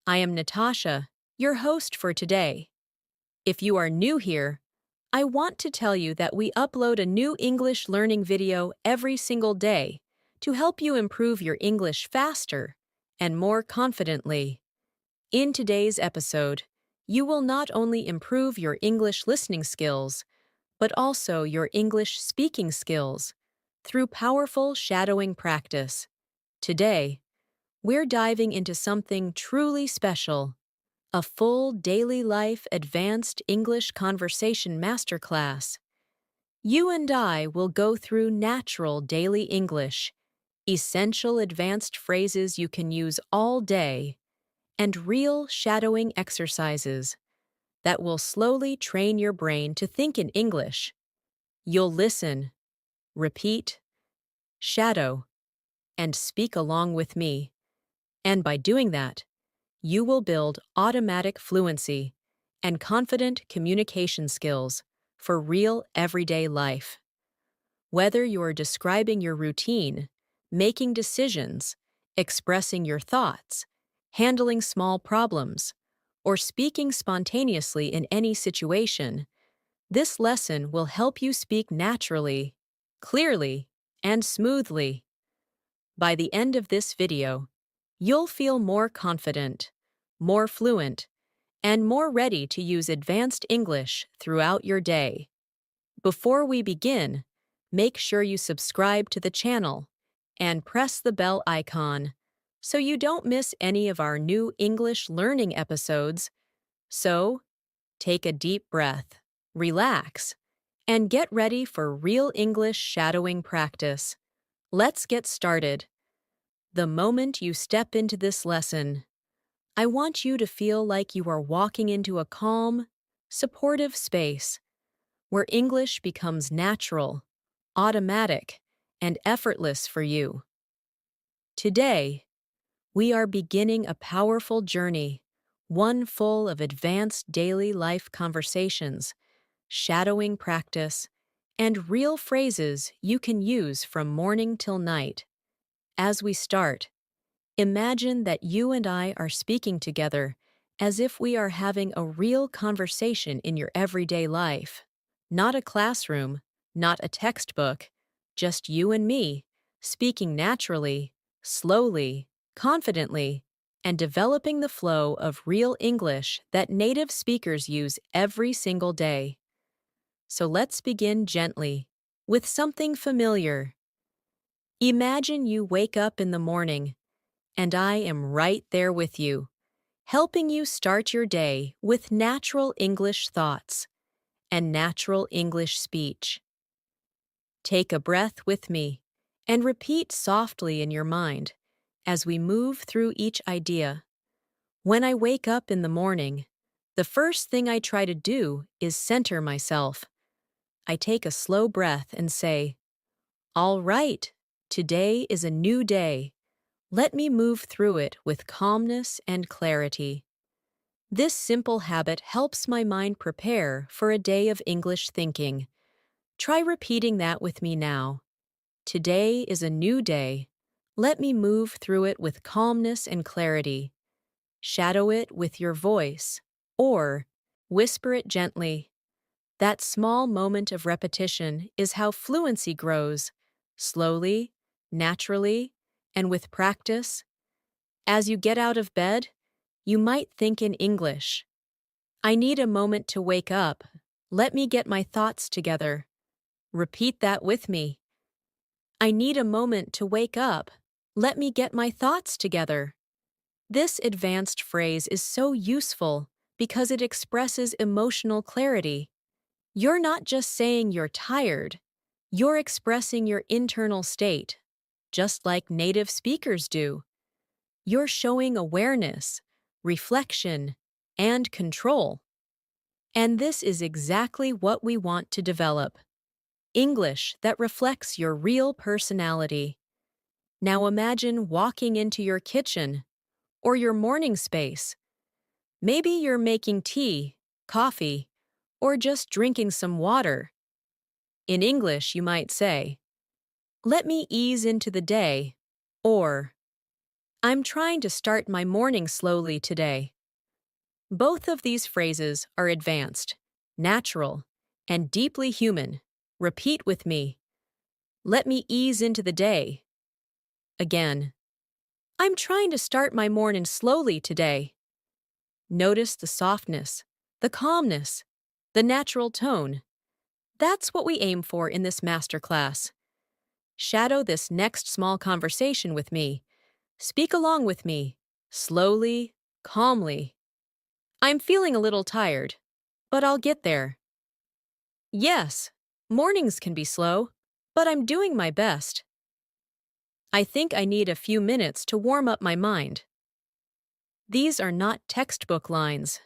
I am Natasha, your host for today. If you are new here, I want to tell you that we upload a new English learning video every single day to help you improve your English faster and more confidently. In today's episode, you will not only improve your English listening skills, but also your English speaking skills through powerful shadowing practice. Today, we're diving into something truly special, a full daily life advanced English conversation masterclass. You and I will go through natural daily English, essential advanced phrases you can use all day, and real shadowing exercises that will slowly train your brain to think in English. You'll listen, repeat, shadow, and speak along with me. And by doing that, you will build automatic fluency and confident communication skills for real everyday life. Whether you're describing your routine, making decisions, expressing your thoughts, handling small problems, or speaking spontaneously in any situation, this lesson will help you speak naturally, clearly, and smoothly. By the end of this video, you'll feel more confident, more fluent, and more ready to use advanced English throughout your day. Before we begin, make sure you subscribe to the channel and press the bell icon so you don't miss any of our new English learning episodes. So, take a deep breath, relax, and get ready for real English shadowing practice. Let's get started. The moment you step into this lesson, I want you to feel like you are walking into a calm, supportive space where English becomes natural, automatic, and effortless for you. Today, we are beginning a powerful journey, one full of advanced daily life conversations, shadowing practice, and real phrases you can use from morning till night. As we start, imagine that you and I are speaking together as if we are having a real conversation in your everyday life. Not a classroom, not a textbook, just you and me, speaking naturally, slowly, confidently, and developing the flow of real English that native speakers use every single day. So let's begin gently, with something familiar. Imagine you wake up in the morning, and I am right there with you, helping you start your day with natural English thoughts and natural English speech. Take a breath with me and repeat softly in your mind as we move through each idea. When I wake up in the morning, the first thing I try to do is center myself. I take a slow breath and say, "All right, today is a new day. Let me move through it with calmness and clarity." This simple habit helps my mind prepare for a day of English thinking. Try repeating that with me now. Today is a new day. Let me move through it with calmness and clarity. Shadow it with your voice, or whisper it gently. That small moment of repetition is how fluency grows, slowly, naturally, and with practice. As you get out of bed, you might think in English. I need a moment to wake up. Let me get my thoughts together. Repeat that with me. I need a moment to wake up. Let me get my thoughts together. This advanced phrase is so useful because it expresses emotional clarity. You're not just saying you're tired, you're expressing your internal state, just like native speakers do. You're showing awareness, reflection, and control. And this is exactly what we want to develop. English that reflects your real personality. Now imagine walking into your kitchen or your morning space. Maybe you're making tea, coffee, or just drinking some water. In English, you might say, "Let me ease into the day," or I'm trying to start my morning slowly today. Both of these phrases are advanced, natural, and deeply human. Repeat with me. Let me ease into the day. Again. I'm trying to start my morning slowly today. Notice the softness, the calmness, the natural tone. That's what we aim for in this masterclass. Shadow this next small conversation with me. Speak along with me, slowly, calmly. I'm feeling a little tired, but I'll get there. Yes, mornings can be slow, but I'm doing my best. I think I need a few minutes to warm up my mind. These are not textbook lines.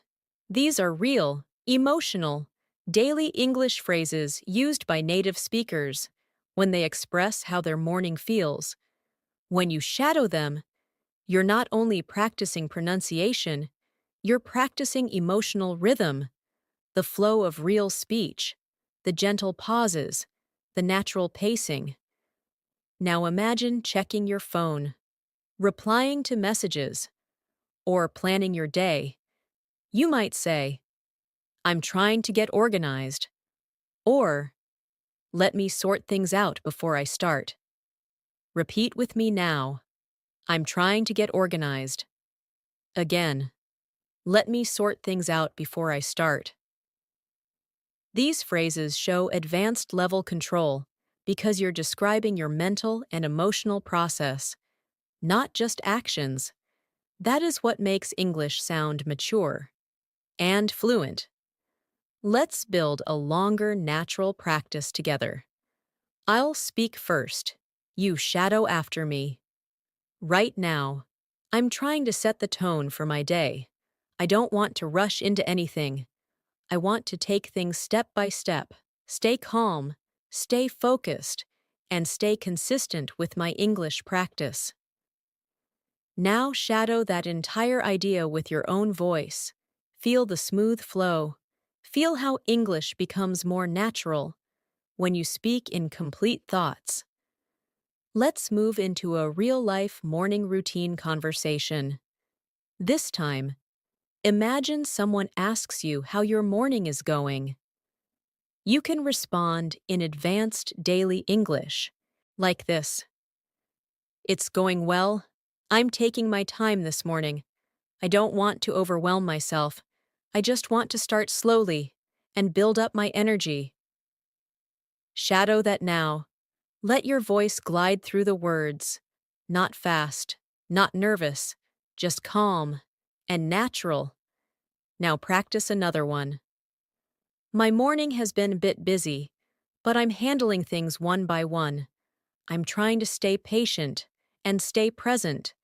These are real, emotional, daily English phrases used by native speakers when they express how their morning feels. When you shadow them, you're not only practicing pronunciation, you're practicing emotional rhythm, the flow of real speech, the gentle pauses, the natural pacing. Now imagine checking your phone, replying to messages, or planning your day. You might say, I'm trying to get organized, or let me sort things out before I start. Repeat with me now. I'm trying to get organized. Again, let me sort things out before I start. These phrases show advanced level control because you're describing your mental and emotional process, not just actions. That is what makes English sound mature and fluent. Let's build a longer, natural practice together. I'll speak first. You shadow after me. Right now, I'm trying to set the tone for my day. I don't want to rush into anything. I want to take things step by step, stay calm, stay focused, and stay consistent with my English practice. Now shadow that entire idea with your own voice. Feel the smooth flow. Feel how English becomes more natural when you speak in complete thoughts. Let's move into a real-life morning routine conversation. This time, imagine someone asks you how your morning is going. You can respond in advanced daily English, like this. It's going well. I'm taking my time this morning. I don't want to overwhelm myself. I just want to start slowly and build up my energy. Shadow that now. Let your voice glide through the words. Not fast, not nervous, just calm and natural. Now practice another one. My morning has been a bit busy, but I'm handling things one by one. I'm trying to stay patient and stay present.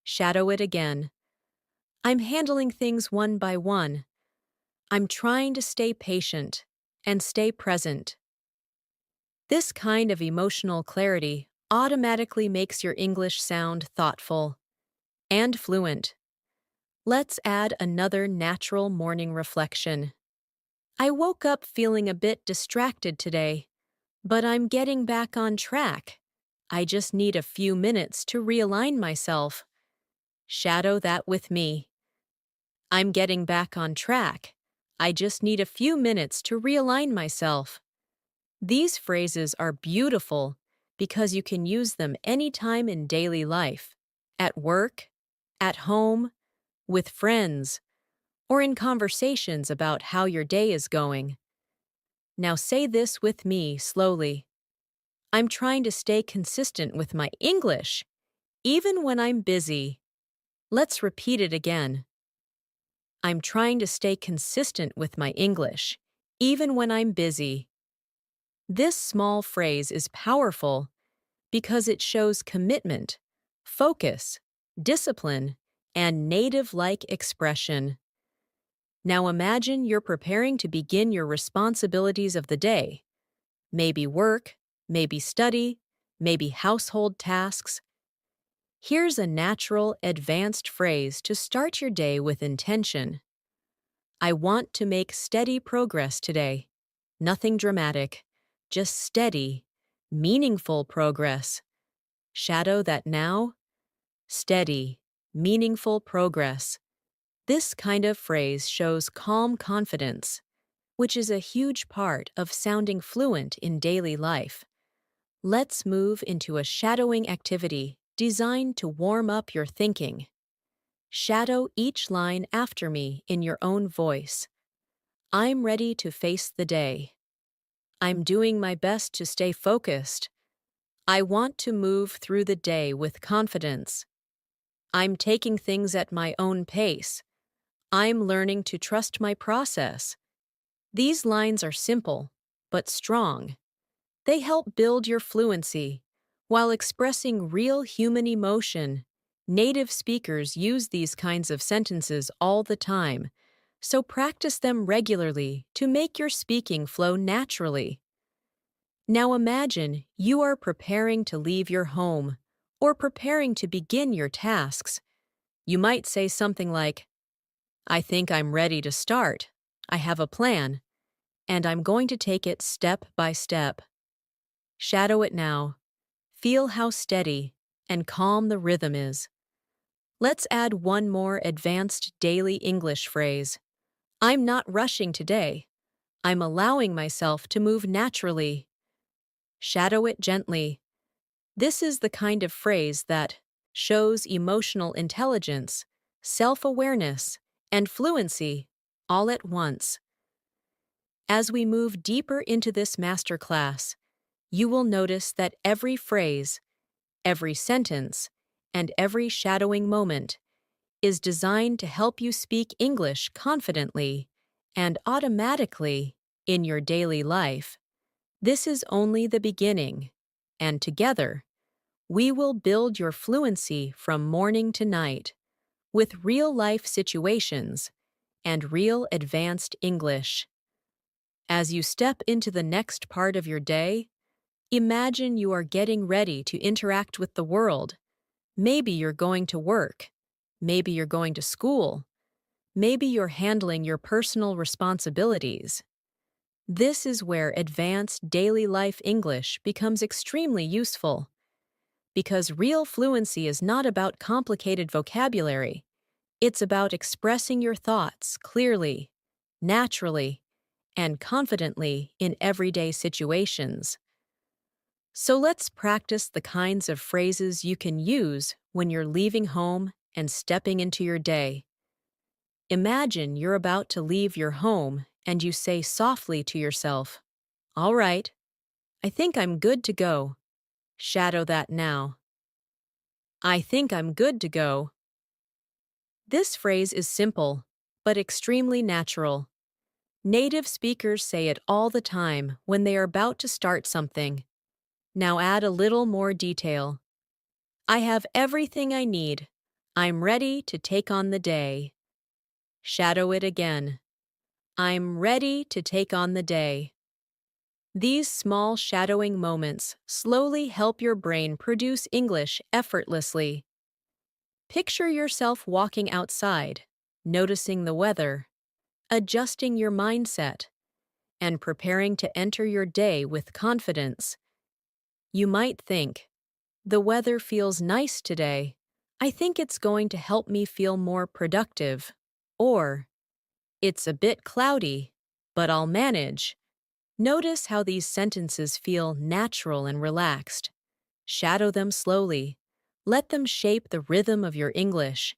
Shadow it again. I'm handling things one by one. I'm trying to stay patient and stay present. This kind of emotional clarity automatically makes your English sound thoughtful and fluent. Let's add another natural morning reflection. I woke up feeling a bit distracted today, but I'm getting back on track. I just need a few minutes to realign myself. Shadow that with me. I'm getting back on track. I just need a few minutes to realign myself. These phrases are beautiful because you can use them anytime in daily life, at work, at home, with friends, or in conversations about how your day is going. Now say this with me slowly. I'm trying to stay consistent with my English, even when I'm busy. Let's repeat it again. I'm trying to stay consistent with my English, even when I'm busy. This small phrase is powerful because it shows commitment, focus, discipline, and native-like expression. Now imagine you're preparing to begin your responsibilities of the day. Maybe work, maybe study, maybe household tasks. Here's a natural, advanced phrase to start your day with intention. I want to make steady progress today. Nothing dramatic, just steady, meaningful progress. Shadow that now. steady, meaningful progress. This kind of phrase shows calm confidence, which is a huge part of sounding fluent in daily life. Let's move into a shadowing activity designed to warm up your thinking. Shadow each line after me in your own voice. I'm ready to face the day. I'm doing my best to stay focused. I want to move through the day with confidence. I'm taking things at my own pace. I'm learning to trust my process. These lines are simple, but strong. They help build your fluency while expressing real human emotion. Native speakers use these kinds of sentences all the time, so practice them regularly to make your speaking flow naturally. Now imagine you are preparing to leave your home or preparing to begin your tasks. You might say something like, I think I'm ready to start. I have a plan, and I'm going to take it step by step. Shadow it now. Feel how steady and calm the rhythm is. Let's add one more advanced daily English phrase. I'm not rushing today. I'm allowing myself to move naturally. Shadow it gently. This is the kind of phrase that shows emotional intelligence, self-awareness, and fluency all at once. As we move deeper into this masterclass, you will notice that every phrase, every sentence, and every shadowing moment is designed to help you speak English confidently and automatically in your daily life. This is only the beginning, and together, we will build your fluency from morning to night with real-life situations and real advanced English. As you step into the next part of your day, imagine you are getting ready to interact with the world. Maybe you're going to work. Maybe you're going to school. Maybe you're handling your personal responsibilities. This is where advanced daily life English becomes extremely useful. Because real fluency is not about complicated vocabulary. It's about expressing your thoughts clearly, naturally, and confidently in everyday situations. So let's practice the kinds of phrases you can use when you're leaving home and stepping into your day. Imagine you're about to leave your home and you say softly to yourself, All right, I think I'm good to go. Shadow that now. I think I'm good to go. This phrase is simple, but extremely natural. Native speakers say it all the time when they are about to start something. Now add a little more detail. I have everything I need. I'm ready to take on the day. Shadow it again. I'm ready to take on the day. These small shadowing moments slowly help your brain produce English effortlessly. Picture yourself walking outside, noticing the weather, adjusting your mindset, and preparing to enter your day with confidence. You might think, the weather feels nice today. I think it's going to help me feel more productive. Or, it's a bit cloudy, but I'll manage. Notice how these sentences feel natural and relaxed. Shadow them slowly. Let them shape the rhythm of your English.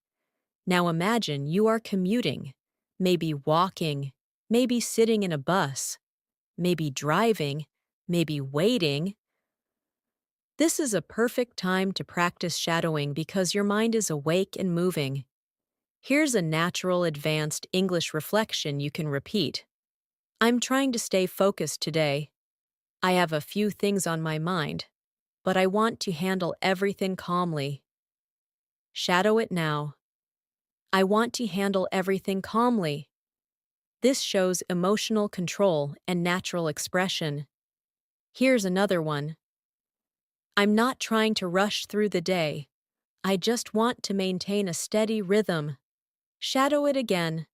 Now imagine you are commuting, maybe walking, maybe sitting in a bus, maybe driving, maybe waiting. This is a perfect time to practice shadowing because your mind is awake and moving. Here's a natural advanced English reflection you can repeat. I'm trying to stay focused today. I have a few things on my mind, but I want to handle everything calmly. Shadow it now. I want to handle everything calmly. This shows emotional control and natural expression. Here's another one. I'm not trying to rush through the day. I just want to maintain a steady rhythm. Shadow it again.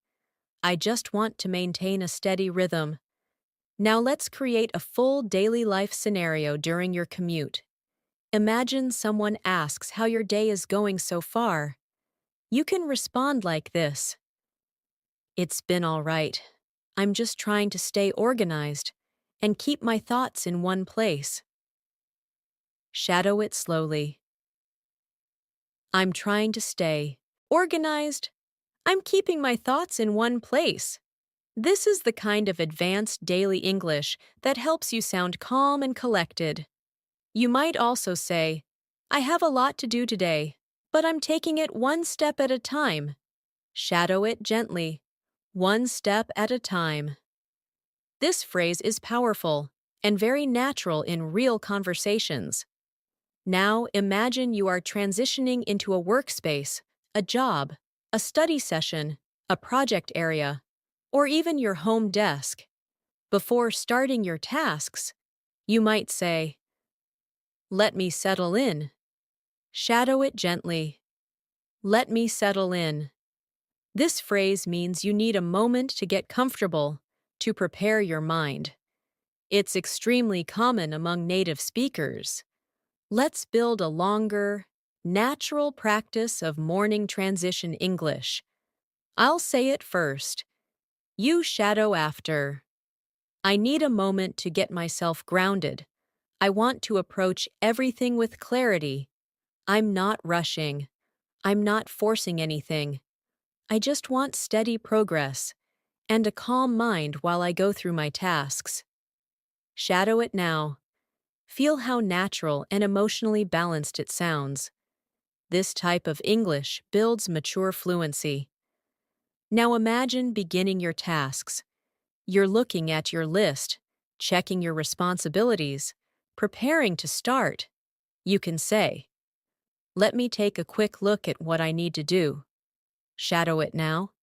I just want to maintain a steady rhythm. Now let's create a full daily life scenario during your commute. Imagine someone asks how your day is going so far. You can respond like this: "It's been all right. I'm just trying to stay organized and keep my thoughts in one place." Shadow it slowly. "I'm trying to stay organized. I'm keeping my thoughts in one place." This is the kind of advanced daily English that helps you sound calm and collected. You might also say, "I have a lot to do today, but I'm taking it one step at a time." Shadow it gently, one step at a time. This phrase is powerful and very natural in real conversations. Now imagine you are transitioning into a workspace, a job, a study session, a project area, or even your home desk. Before starting your tasks, you might say, "Let me settle in." Shadow it gently. Let me settle in. This phrase means you need a moment to get comfortable, to prepare your mind. It's extremely common among native speakers. Let's build a longer, natural practice of morning transition English. I'll say it first. You shadow after. "I need a moment to get myself grounded. I want to approach everything with clarity. I'm not rushing. I'm not forcing anything. I just want steady progress and a calm mind while I go through my tasks." Shadow it now. Feel how natural and emotionally balanced it sounds. This type of English builds mature fluency. Now imagine beginning your tasks. You're looking at your list, checking your responsibilities, preparing to start. You can say, "Let me take a quick look at what I need to do." Shadow it now.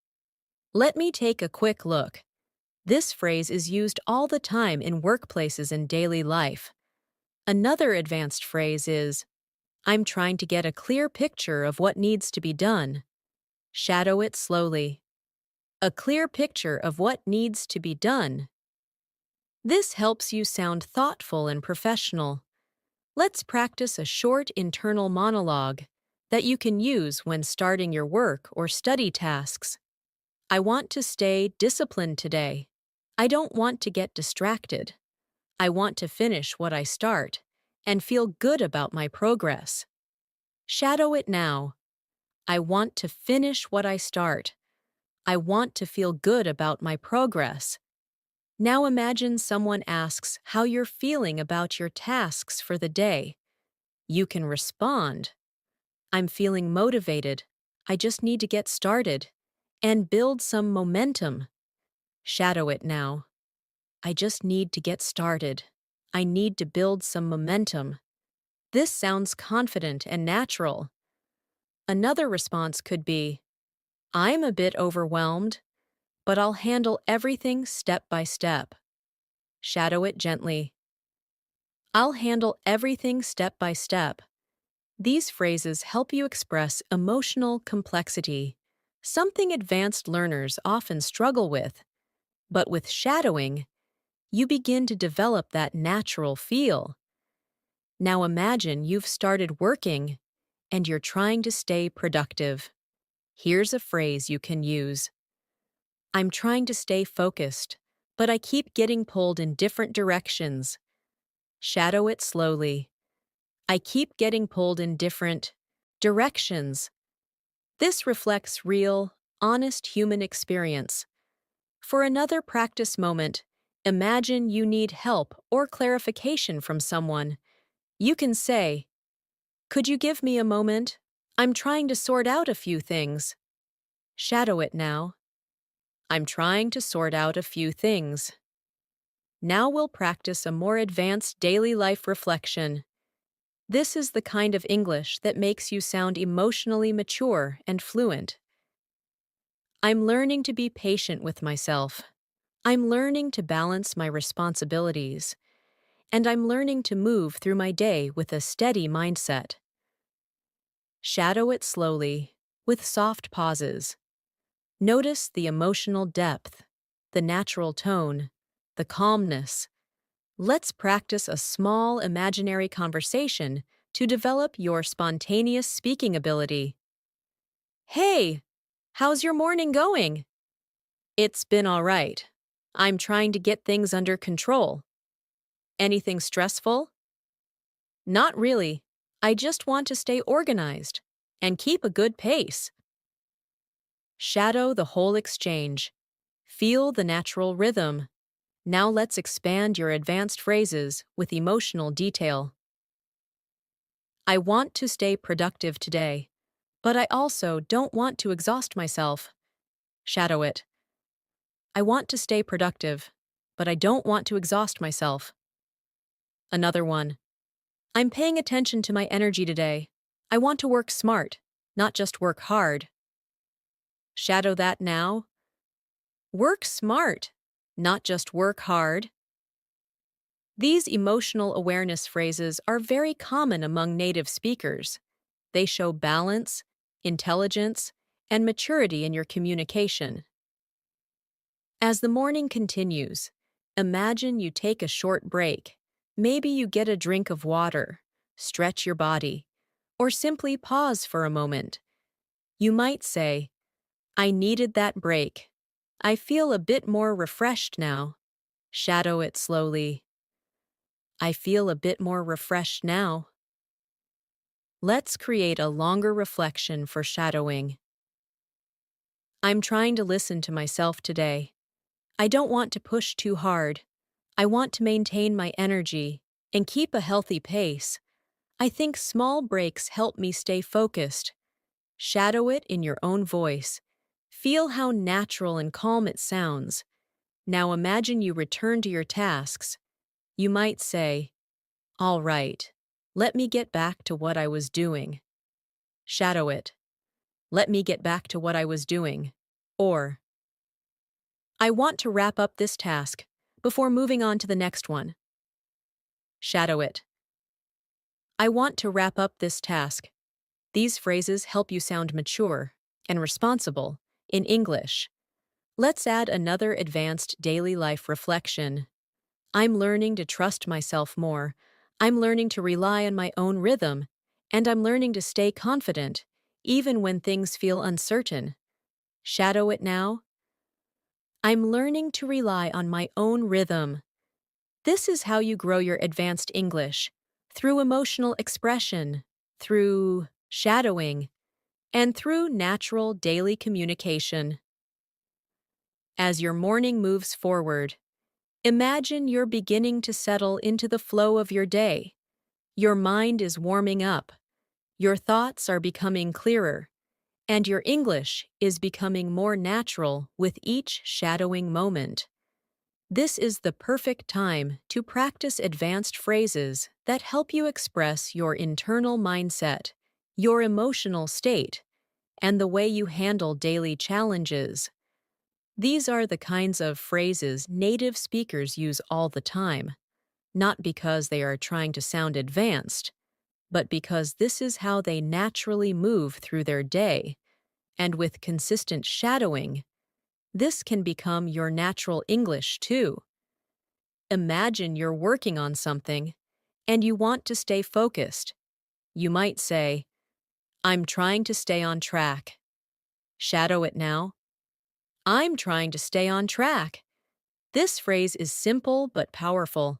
Let me take a quick look. This phrase is used all the time in workplaces and daily life. Another advanced phrase is, "I'm trying to get a clear picture of what needs to be done." Shadow it slowly. A clear picture of what needs to be done. This helps you sound thoughtful and professional. Let's practice a short internal monologue that you can use when starting your work or study tasks. "I want to stay disciplined today. I don't want to get distracted. I want to finish what I start and feel good about my progress." Shadow it now. I want to finish what I start. I want to feel good about my progress. Now imagine someone asks how you're feeling about your tasks for the day. You can respond, "I'm feeling motivated. I just need to get started and build some momentum." Shadow it now. I just need to get started. I need to build some momentum. This sounds confident and natural. Another response could be, "I'm a bit overwhelmed, but I'll handle everything step by step." Shadow it gently. I'll handle everything step by step. These phrases help you express emotional complexity, something advanced learners often struggle with. But with shadowing, you begin to develop that natural feel. Now imagine you've started working and you're trying to stay productive. Here's a phrase you can use. "I'm trying to stay focused, but I keep getting pulled in different directions." Shadow it slowly. I keep getting pulled in different directions. This reflects real, honest human experience. For another practice moment, imagine you need help or clarification from someone. You can say, "Could you give me a moment? I'm trying to sort out a few things." Shadow it now. I'm trying to sort out a few things. Now we'll practice a more advanced daily life reflection. This is the kind of English that makes you sound emotionally mature and fluent. I'm learning to be patient with myself. I'm learning to balance my responsibilities. And I'm learning to move through my day with a steady mindset. Shadow it slowly, with soft pauses. Notice the emotional depth, the natural tone, the calmness. Let's practice a small imaginary conversation to develop your spontaneous speaking ability. Hey, how's your morning going? It's been all right. I'm trying to get things under control. Anything stressful? Not really. I just want to stay organized and keep a good pace. Shadow the whole exchange. Feel the natural rhythm. Now let's expand your advanced phrases with emotional detail. I want to stay productive today, but I also don't want to exhaust myself. Shadow it. I want to stay productive, but I don't want to exhaust myself. Another one. I'm paying attention to my energy today. I want to work smart, not just work hard. Shadow that now. Work smart, not just work hard. These emotional awareness phrases are very common among native speakers. They show balance, intelligence, and maturity in your communication. As the morning continues, imagine you take a short break. Maybe you get a drink of water, stretch your body, or simply pause for a moment. You might say, I needed that break. I feel a bit more refreshed now. Shadow it slowly. I feel a bit more refreshed now. Let's create a longer reflection for shadowing. I'm trying to listen to myself today. I don't want to push too hard. I want to maintain my energy and keep a healthy pace. I think small breaks help me stay focused. Shadow it in your own voice. Feel how natural and calm it sounds. Now imagine you return to your tasks. You might say, all right, let me get back to what I was doing. Shadow it. Let me get back to what I was doing. Or, I want to wrap up this task before moving on to the next one. Shadow it. I want to wrap up this task. These phrases help you sound mature and responsible in English. Let's add another advanced daily life reflection. I'm learning to trust myself more. I'm learning to rely on my own rhythm. And I'm learning to stay confident, even when things feel uncertain. Shadow it now. I'm learning to rely on my own rhythm. This is how you grow your advanced English, through emotional expression, through shadowing, and through natural daily communication. As your morning moves forward, imagine you're beginning to settle into the flow of your day. Your mind is warming up, your thoughts are becoming clearer, and your English is becoming more natural with each shadowing moment. This is the perfect time to practice advanced phrases that help you express your internal mindset, your emotional state, and the way you handle daily challenges. These are the kinds of phrases native speakers use all the time, not because they are trying to sound advanced, but because this is how they naturally move through their day, and with consistent shadowing, this can become your natural English too. Imagine you're working on something, and you want to stay focused. You might say, I'm trying to stay on track. Shadow it now. I'm trying to stay on track. This phrase is simple but powerful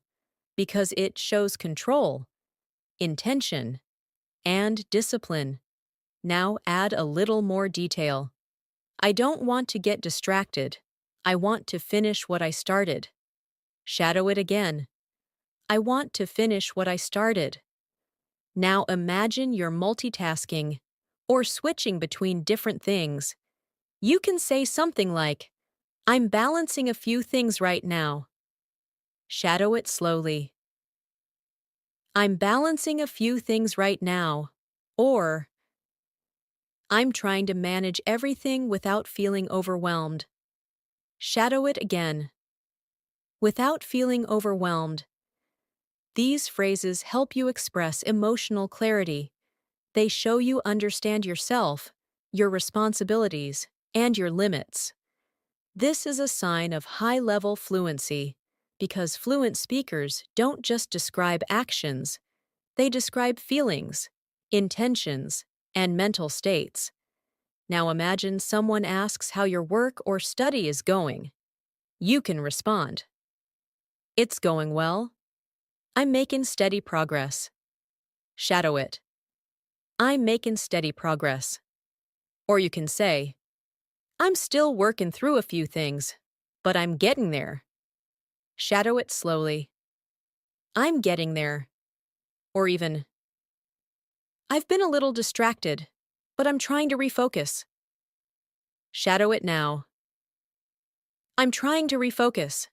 because it shows control, intention, and discipline. Now add a little more detail. I don't want to get distracted. I want to finish what I started. Shadow it again. I want to finish what I started. Now imagine you're multitasking or switching between different things. You can say something like, I'm balancing a few things right now. Shadow it slowly. I'm balancing a few things right now. Or, I'm trying to manage everything without feeling overwhelmed. Shadow it again. Without feeling overwhelmed. These phrases help you express emotional clarity. They show you understand yourself, your responsibilities, and your limits. This is a sign of high-level fluency because fluent speakers don't just describe actions, They describe feelings, intentions, and mental states. Now imagine someone asks how your work or study is going. You can respond, "It's going well. I'm making steady progress." Shadow it. "I'm making steady progress." Or you can say, "I'm still working through a few things, but I'm getting there." Shadow it slowly. "I'm getting there." Or even, "I've been a little distracted, but I'm trying to refocus." Shadow it now. "I'm trying to refocus."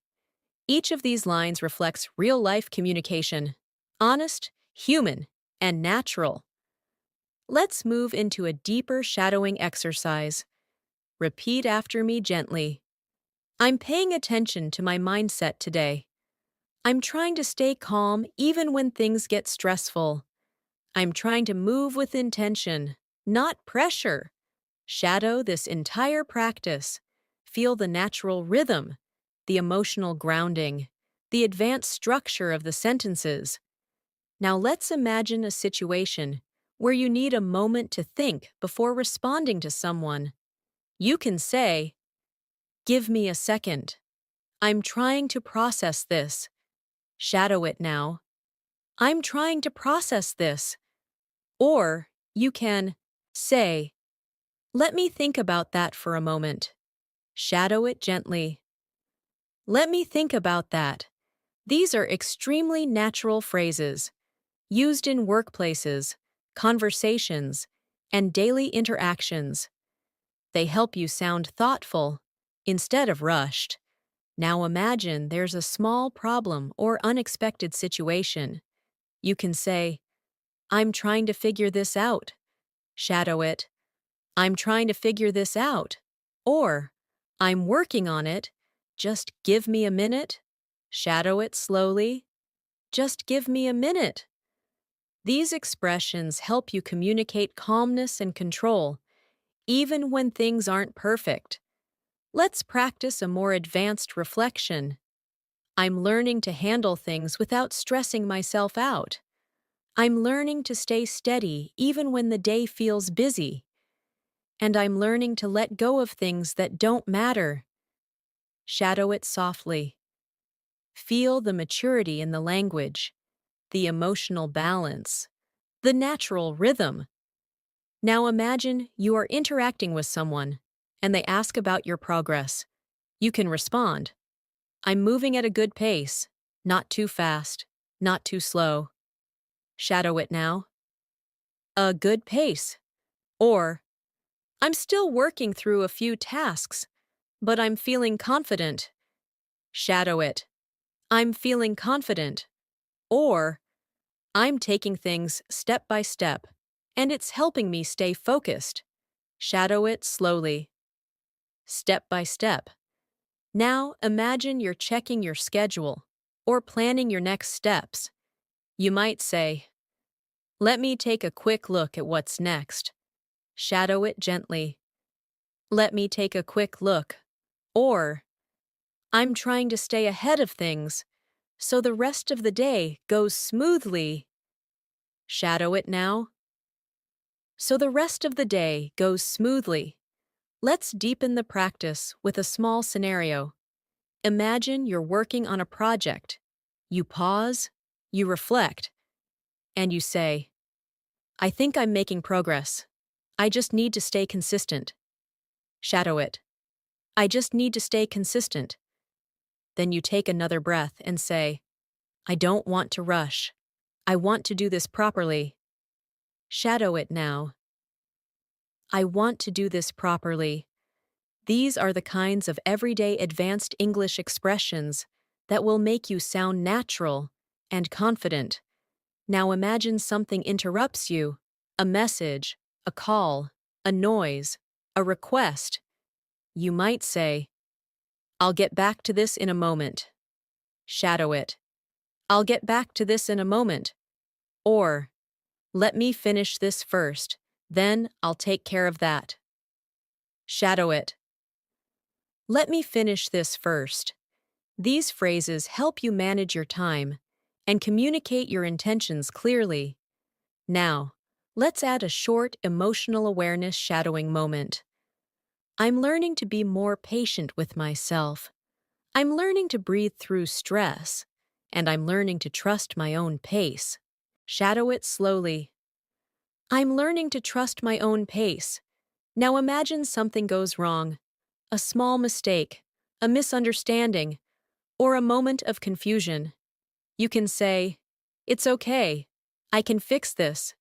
Each of these lines reflects real-life communication, honest, human, and natural. Let's move into a deeper shadowing exercise. Repeat after me gently. I'm paying attention to my mindset today. I'm trying to stay calm even when things get stressful. I'm trying to move with intention, not pressure. Shadow this entire practice. Feel the natural rhythm, the emotional grounding, the advanced structure of the sentences. Now let's imagine a situation where you need a moment to think before responding to someone. You can say, "Give me a second. I'm trying to process this." Shadow it now. "I'm trying to process this." Or you can say, "Let me think about that for a moment." Shadow it gently. "Let me think about that." These are extremely natural phrases, used in workplaces, conversations, and daily interactions. They help you sound thoughtful instead of rushed. Now imagine there's a small problem or unexpected situation. You can say, "I'm trying to figure this out." Shadow it. "I'm trying to figure this out." Or, "I'm working on it. Just give me a minute." Shadow it slowly. "Just give me a minute." These expressions help you communicate calmness and control, even when things aren't perfect. Let's practice a more advanced reflection. I'm learning to handle things without stressing myself out. I'm learning to stay steady even when the day feels busy. And I'm learning to let go of things that don't matter. Shadow it softly. Feel the maturity in the language, the emotional balance, the natural rhythm. Now imagine you are interacting with someone, and they ask about your progress. You can respond, "I'm moving at a good pace, not too fast, not too slow." Shadow it now. "A good pace." Or, "I'm still working through a few tasks, but I'm feeling confident." Shadow it. "I'm feeling confident." Or, "I'm taking things step by step, and it's helping me stay focused." Shadow it slowly. Step by step. Now imagine you're checking your schedule or planning your next steps. You might say, "Let me take a quick look at what's next." Shadow it gently. "Let me take a quick look." Or, "I'm trying to stay ahead of things so the rest of the day goes smoothly." Shadow it now. So the rest of the day goes smoothly. Let's deepen the practice with a small scenario. Imagine you're working on a project. You pause, you reflect, and you say, "I think I'm making progress. I just need to stay consistent." Shadow it. "I just need to stay consistent." Then you take another breath and say, "I don't want to rush. I want to do this properly." Shadow it now. "I want to do this properly." These are the kinds of everyday advanced English expressions that will make you sound natural and confident. Now imagine something interrupts you, a message, a call, a noise, a request. You might say, "I'll get back to this in a moment." Shadow it. "I'll get back to this in a moment." Or, "Let me finish this first, then I'll take care of that." Shadow it. "Let me finish this first." These phrases help you manage your time and communicate your intentions clearly. Now, let's add a short emotional awareness shadowing moment. I'm learning to be more patient with myself. I'm learning to breathe through stress, and I'm learning to trust my own pace. Shadow it slowly. I'm learning to trust my own pace. Now imagine something goes wrong, a small mistake, a misunderstanding, or a moment of confusion. You can say, "It's okay. I can fix this."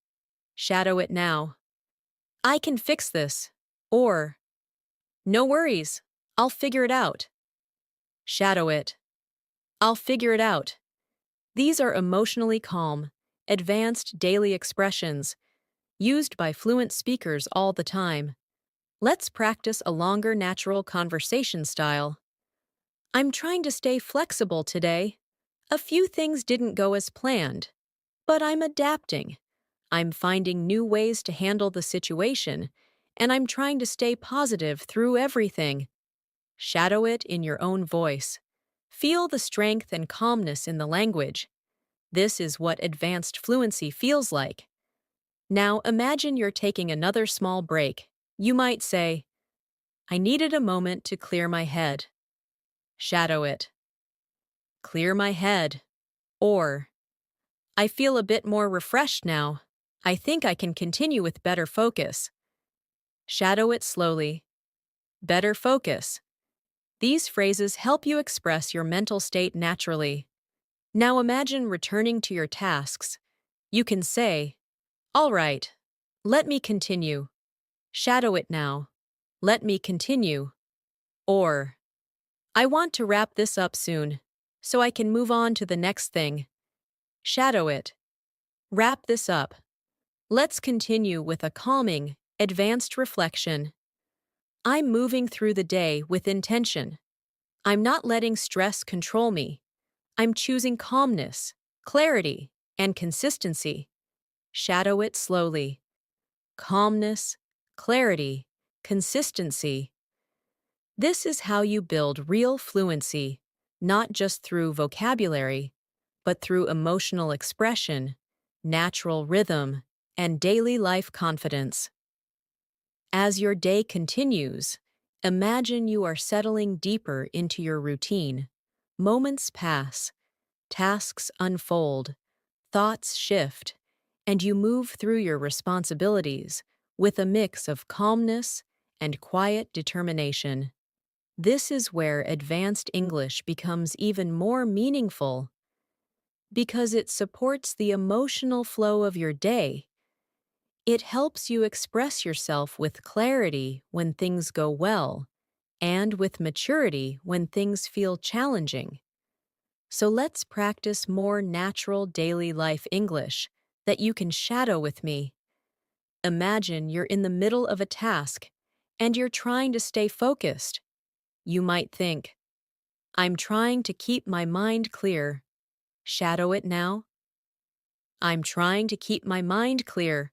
Shadow it now. "I can fix this." Or, "No worries. I'll figure it out." Shadow it. "I'll figure it out." These are emotionally calm, advanced daily expressions used by fluent speakers all the time. Let's practice a longer natural conversation style. I'm trying to stay flexible today. A few things didn't go as planned, but I'm adapting. I'm finding new ways to handle the situation, and I'm trying to stay positive through everything. Shadow it in your own voice. Feel the strength and calmness in the language. This is what advanced fluency feels like. Now imagine you're taking another small break. You might say, "I needed a moment to clear my head." Shadow it. "Clear my head." Or, "I feel a bit more refreshed now. I think I can continue with better focus." Shadow it slowly. Better focus. These phrases help you express your mental state naturally. Now imagine returning to your tasks. You can say, "All right, let me continue." Shadow it now. "Let me continue." Or, "I want to wrap this up soon, so I can move on to the next thing." Shadow it. Wrap this up. Let's continue with a calming, advanced reflection. I'm moving through the day with intention. I'm not letting stress control me. I'm choosing calmness, clarity, and consistency. Shadow it slowly. Calmness, clarity, consistency. This is how you build real fluency, not just through vocabulary, but through emotional expression, natural rhythm, and daily life confidence. As your day continues, imagine you are settling deeper into your routine. Moments pass, tasks unfold, thoughts shift, and you move through your responsibilities with a mix of calmness and quiet determination. This is where advanced English becomes even more meaningful because it supports the emotional flow of your day. It helps you express yourself with clarity when things go well and with maturity when things feel challenging. So let's practice more natural daily life English that you can shadow with me. Imagine you're in the middle of a task and you're trying to stay focused. You might think, "I'm trying to keep my mind clear." Shadow it now. "I'm trying to keep my mind clear."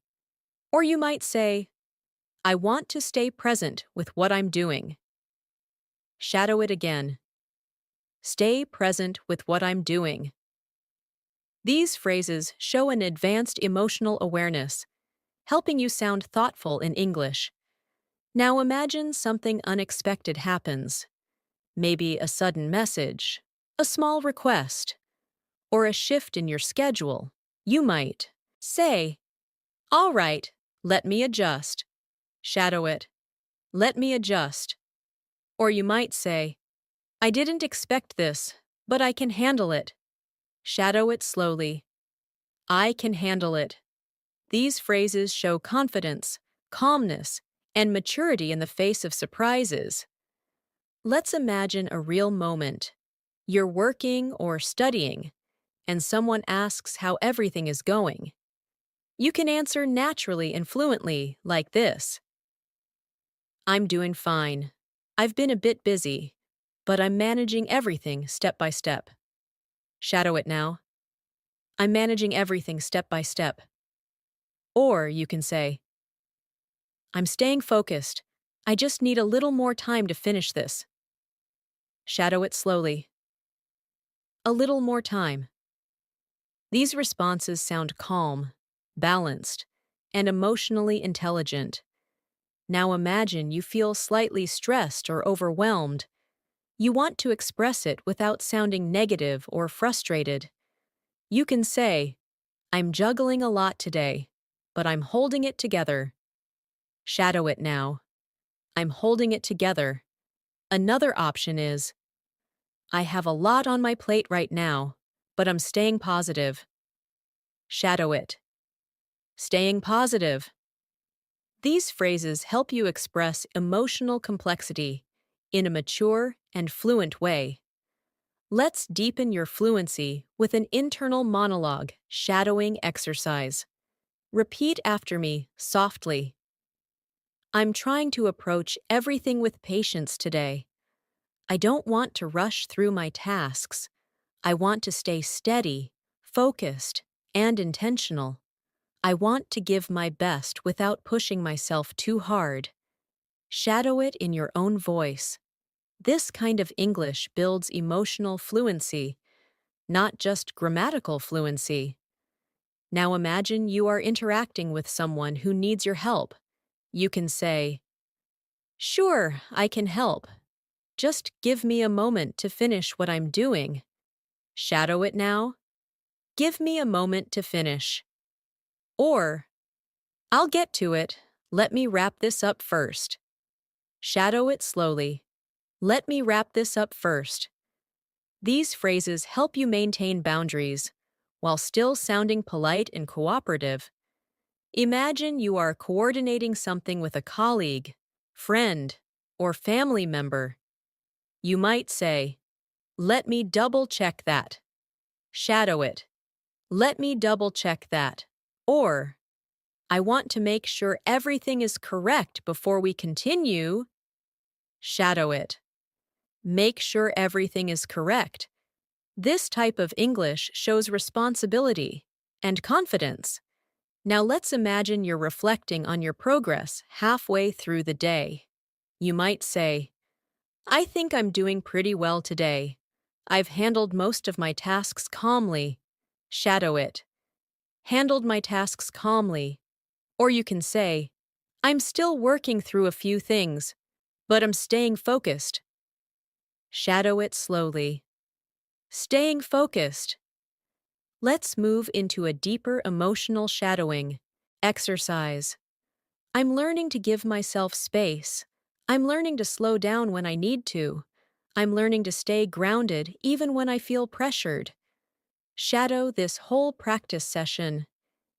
Or you might say, "I want to stay present with what I'm doing." Shadow it again. "Stay present with what I'm doing." These phrases show an advanced emotional awareness, helping you sound thoughtful in English. Now imagine something unexpected happens. Maybe a sudden message, a small request, or a shift in your schedule. You might say, "All right, let me adjust." Shadow it. "Let me adjust." Or you might say, "I didn't expect this, but I can handle it." Shadow it slowly. "I can handle it." These phrases show confidence, calmness, and maturity in the face of surprises. Let's imagine a real moment. You're working or studying, and someone asks how everything is going. You can answer naturally and fluently like this: "I'm doing fine. I've been a bit busy, but I'm managing everything step by step." Shadow it now. "I'm managing everything step by step." Or you can say, "I'm staying focused. I just need a little more time to finish this." Shadow it slowly. "A little more time." These responses sound calm, balanced, and emotionally intelligent. Now imagine you feel slightly stressed or overwhelmed. You want to express it without sounding negative or frustrated. You can say, I'm juggling a lot today, but I'm holding it together. Shadow it now. I'm holding it together. Another option is, I have a lot on my plate right now, but I'm staying positive. Shadow it. Staying positive. These phrases help you express emotional complexity in a mature and fluent way. Let's deepen your fluency with an internal monologue shadowing exercise. Repeat after me softly. I'm trying to approach everything with patience today. I don't want to rush through my tasks. I want to stay steady, focused, and intentional. I want to give my best without pushing myself too hard. Shadow it in your own voice. This kind of English builds emotional fluency, not just grammatical fluency. Now imagine you are interacting with someone who needs your help. You can say, Sure, I can help. Just give me a moment to finish what I'm doing. Shadow it now. Give me a moment to finish. Or, I'll get to it. Let me wrap this up first. Shadow it slowly. Let me wrap this up first. These phrases help you maintain boundaries while still sounding polite and cooperative. Imagine you are coordinating something with a colleague, friend, or family member. You might say, Let me double check that. Shadow it. Let me double check that. Or, I want to make sure everything is correct before we continue. Shadow it. Make sure everything is correct. This type of English shows responsibility and confidence. Now let's imagine you're reflecting on your progress halfway through the day. You might say, I think I'm doing pretty well today. I've handled most of my tasks calmly. Shadow it. Handled my tasks calmly. Or you can say, I'm still working through a few things, but I'm staying focused. Shadow it slowly. Staying focused. Let's move into a deeper emotional shadowing exercise. I'm learning to give myself space. I'm learning to slow down when I need to. I'm learning to stay grounded even when I feel pressured. Shadow this whole practice session.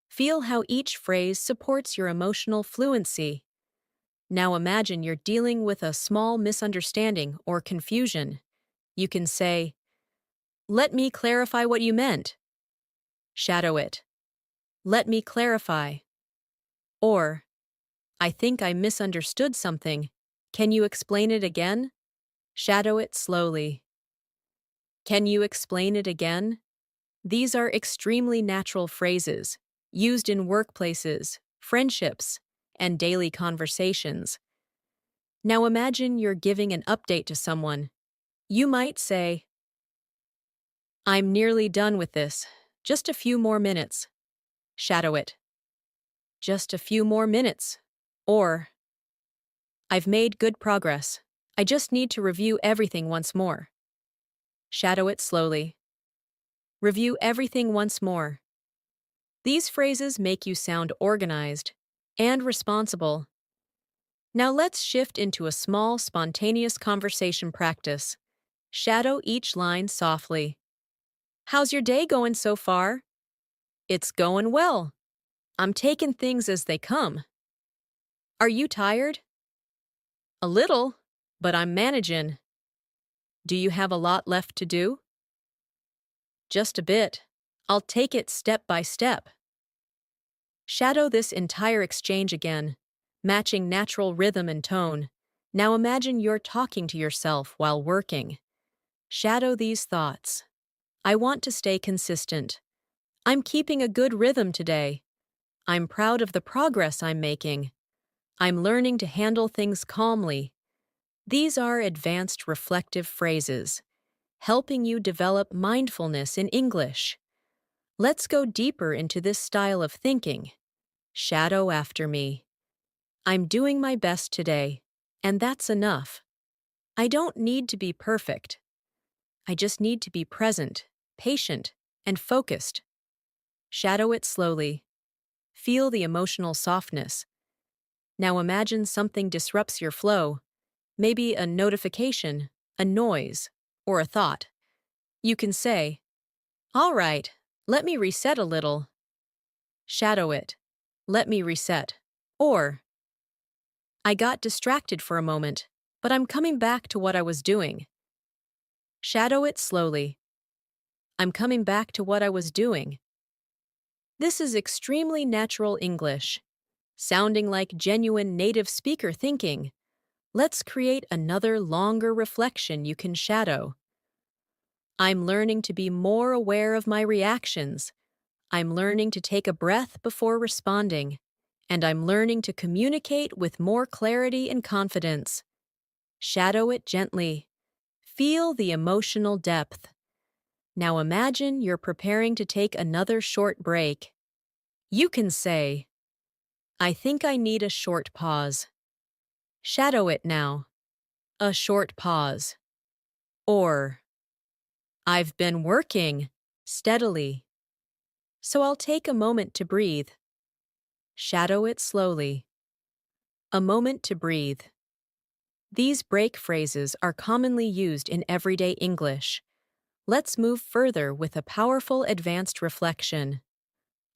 Feel how each phrase supports your emotional fluency. Now imagine you're dealing with a small misunderstanding or confusion. You can say, Let me clarify what you meant. Shadow it. Let me clarify. Or, I think I misunderstood something. Can you explain it again? Shadow it slowly. Can you explain it again? These are extremely natural phrases, used in workplaces, friendships, and daily conversations. Now imagine you're giving an update to someone. You might say, I'm nearly done with this. Just a few more minutes. Shadow it. Just a few more minutes. Or, I've made good progress. I just need to review everything once more. Shadow it slowly. Review everything once more. These phrases make you sound organized and responsible. Now let's shift into a small, spontaneous conversation practice. Shadow each line softly. How's your day going so far? It's going well. I'm taking things as they come. Are you tired? A little, but I'm managing. Do you have a lot left to do? Just a bit. I'll take it step by step. Shadow this entire exchange again, matching natural rhythm and tone. Now imagine you're talking to yourself while working. Shadow these thoughts. I want to stay consistent. I'm keeping a good rhythm today. I'm proud of the progress I'm making. I'm learning to handle things calmly. These are advanced reflective phrases, helping you develop mindfulness in English. Let's go deeper into this style of thinking. Shadow after me. I'm doing my best today, and that's enough. I don't need to be perfect. I just need to be present, patient, and focused. Shadow it slowly. Feel the emotional softness. Now imagine something disrupts your flow, maybe a notification, a noise, or a thought. You can say, "All right, let me reset a little." Shadow it. Let me reset. Or, I got distracted for a moment, but I'm coming back to what I was doing. Shadow it slowly. I'm coming back to what I was doing. This is extremely natural English, sounding like genuine native speaker thinking. Let's create another longer reflection you can shadow. I'm learning to be more aware of my reactions. I'm learning to take a breath before responding. And I'm learning to communicate with more clarity and confidence. Shadow it gently. Feel the emotional depth. Now imagine you're preparing to take another short break. You can say, "I think I need a short pause." Shadow it now. A short pause. Or, "I've been working steadily, so I'll take a moment to breathe." Shadow it slowly. A moment to breathe. These break phrases are commonly used in everyday English. Let's move further with a powerful advanced reflection.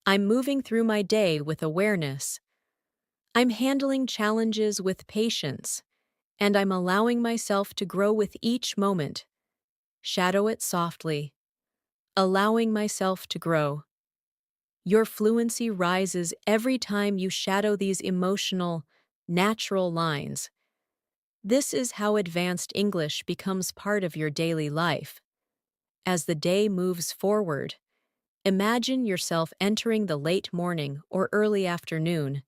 I'm moving through my day with awareness. I'm handling challenges with patience, and I'm allowing myself to grow with each moment. Shadow it softly. Allowing myself to grow. Your fluency rises every time you shadow these emotional, natural lines. This is how advanced English becomes part of your daily life. As the day moves forward, imagine yourself entering the late morning or early afternoon,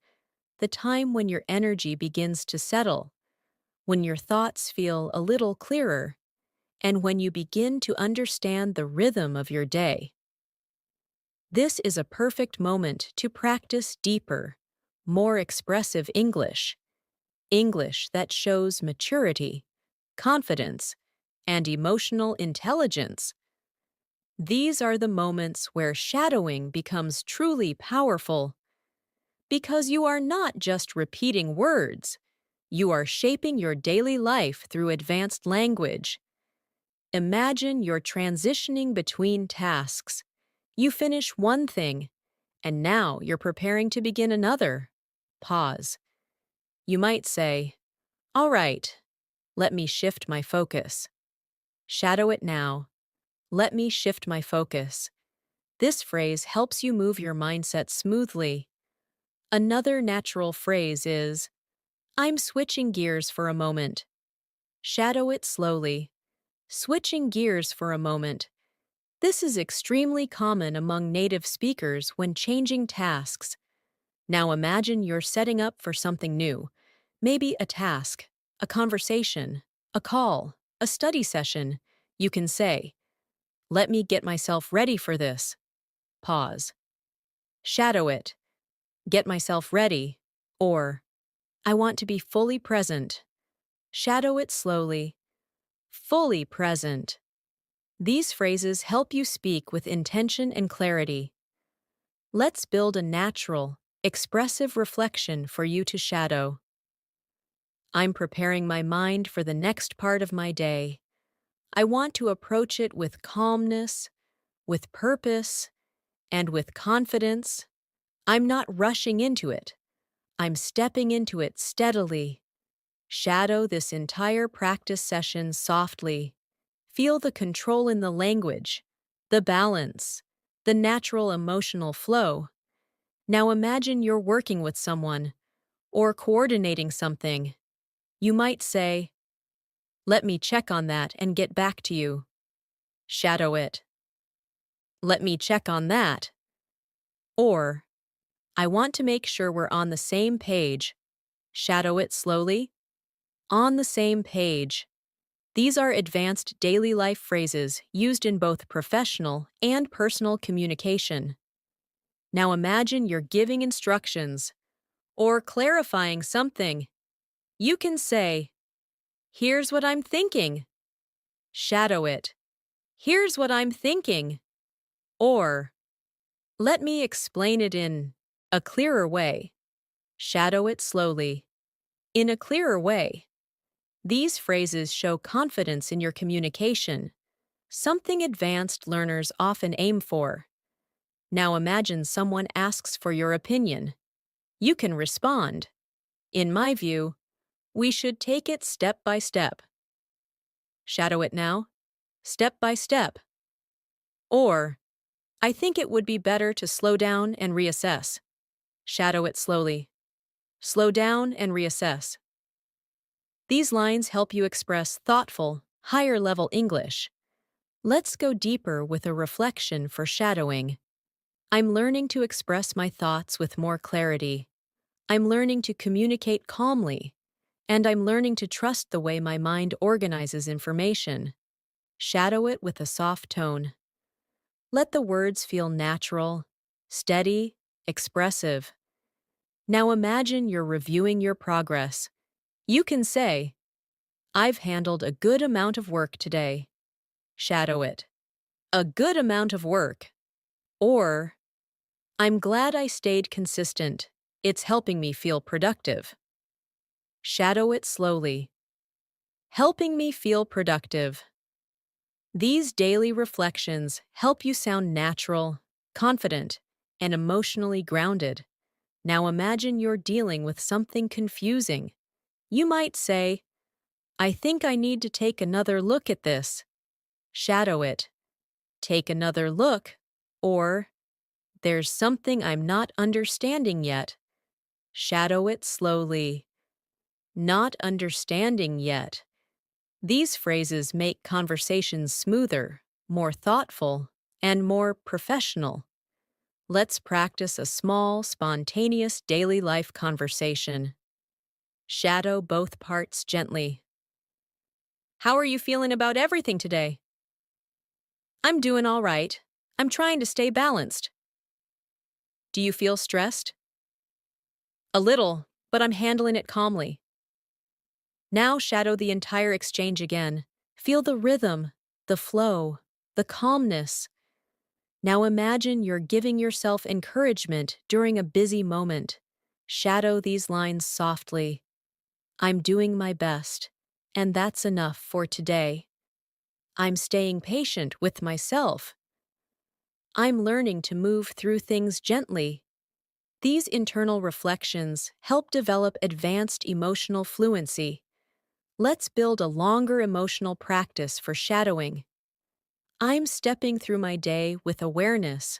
the time when your energy begins to settle, when your thoughts feel a little clearer, and when you begin to understand the rhythm of your day. This is a perfect moment to practice deeper, more expressive English, English that shows maturity, confidence, and emotional intelligence. These are the moments where shadowing becomes truly powerful, because you are not just repeating words, you are shaping your daily life through advanced language. Imagine you're transitioning between tasks. You finish one thing, and now you're preparing to begin another. Pause. You might say, "All right, let me shift my focus." Shadow it now. Let me shift my focus. This phrase helps you move your mindset smoothly. Another natural phrase is, "I'm switching gears for a moment." Shadow it slowly. Switching gears for a moment. This is extremely common among native speakers when changing tasks. Now imagine you're setting up for something new. Maybe a task, a conversation, a call, a study session. You can say, "Let me get myself ready for this." Pause. Shadow it. Get myself ready. Or, "I want to be fully present." Shadow it slowly. Fully present. These phrases help you speak with intention and clarity. Let's build a natural, expressive reflection for you to shadow. I'm preparing my mind for the next part of my day. I want to approach it with calmness, with purpose, and with confidence. I'm not rushing into it. I'm stepping into it steadily. Shadow this entire practice session softly. Feel the control in the language, the balance, the natural emotional flow. Now imagine you're working with someone or coordinating something. You might say, "Let me check on that and get back to you." Shadow it. "Let me check on that." Or, "I want to make sure we're on the same page." Shadow it slowly. On the same page. These are advanced daily life phrases used in both professional and personal communication. Now imagine you're giving instructions or clarifying something. You can say, "Here's what I'm thinking." Shadow it. "Here's what I'm thinking." Or, "Let me explain it in a clearer way." Shadow it slowly. In a clearer way. These phrases show confidence in your communication, something advanced learners often aim for. Now imagine someone asks for your opinion. You can respond, "In my view, we should take it step by step." Shadow it now. Step by step. Or, "I think it would be better to slow down and reassess." Shadow it slowly. Slow down and reassess. These lines help you express thoughtful, higher-level English. Let's go deeper with a reflection for shadowing. I'm learning to express my thoughts with more clarity. I'm learning to communicate calmly. And I'm learning to trust the way my mind organizes information. Shadow it with a soft tone. Let the words feel natural, steady, expressive. Now imagine you're reviewing your progress. You can say, "I've handled a good amount of work today." Shadow it. A good amount of work. Or, "I'm glad I stayed consistent. It's helping me feel productive." Shadow it slowly. Helping me feel productive. These daily reflections help you sound natural, confident, and emotionally grounded. Now imagine you're dealing with something confusing. You might say, "I think I need to take another look at this." Shadow it. Take another look. Or, "There's something I'm not understanding yet." Shadow it slowly. Not understanding yet. These phrases make conversations smoother, more thoughtful, and more professional. Let's practice a small, spontaneous daily life conversation. Shadow both parts gently. "How are you feeling about everything today?" "I'm doing all right. I'm trying to stay balanced." "Do you feel stressed?" "A little, but I'm handling it calmly." Now shadow the entire exchange again. Feel the rhythm, the flow, the calmness. Now imagine you're giving yourself encouragement during a busy moment. Shadow these lines softly. "I'm doing my best, and that's enough for today." "I'm staying patient with myself." "I'm learning to move through things gently." These internal reflections help develop advanced emotional fluency. Let's build a longer emotional practice for shadowing. I'm stepping through my day with awareness.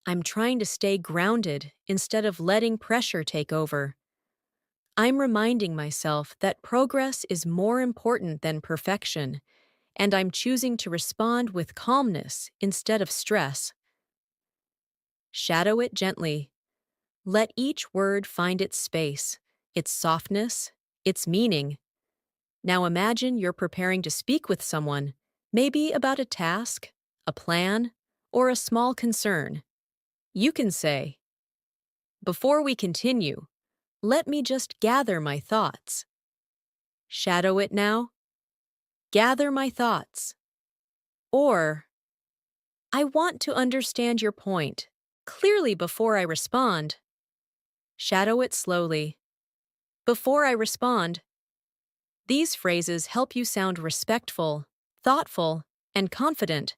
I'm trying to stay grounded instead of letting pressure take over. I'm reminding myself that progress is more important than perfection, and I'm choosing to respond with calmness instead of stress. Shadow it gently. Let each word find its space, its softness, its meaning. Now imagine you're preparing to speak with someone, maybe about a task, a plan, or a small concern. You can say, "Before we continue, let me just gather my thoughts." Shadow it now. Gather my thoughts. Or, "I want to understand your point clearly before I respond." Shadow it slowly. Before I respond. These phrases help you sound respectful, thoughtful, and confident.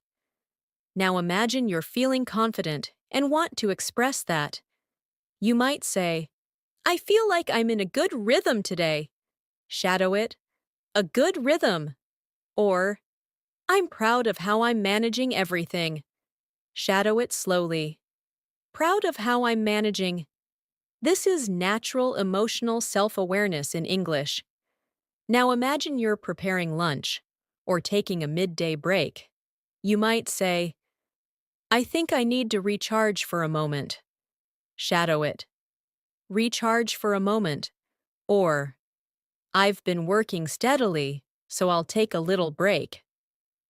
Now imagine you're feeling confident and want to express that. You might say, "I feel like I'm in a good rhythm today." Shadow it. A good rhythm. Or, "I'm proud of how I'm managing everything." Shadow it slowly. Proud of how I'm managing. This is natural emotional self-awareness in English. Now imagine you're preparing lunch or taking a midday break. You might say, "I think I need to recharge for a moment." Shadow it. Recharge for a moment. Or, "I've been working steadily, so I'll take a little break.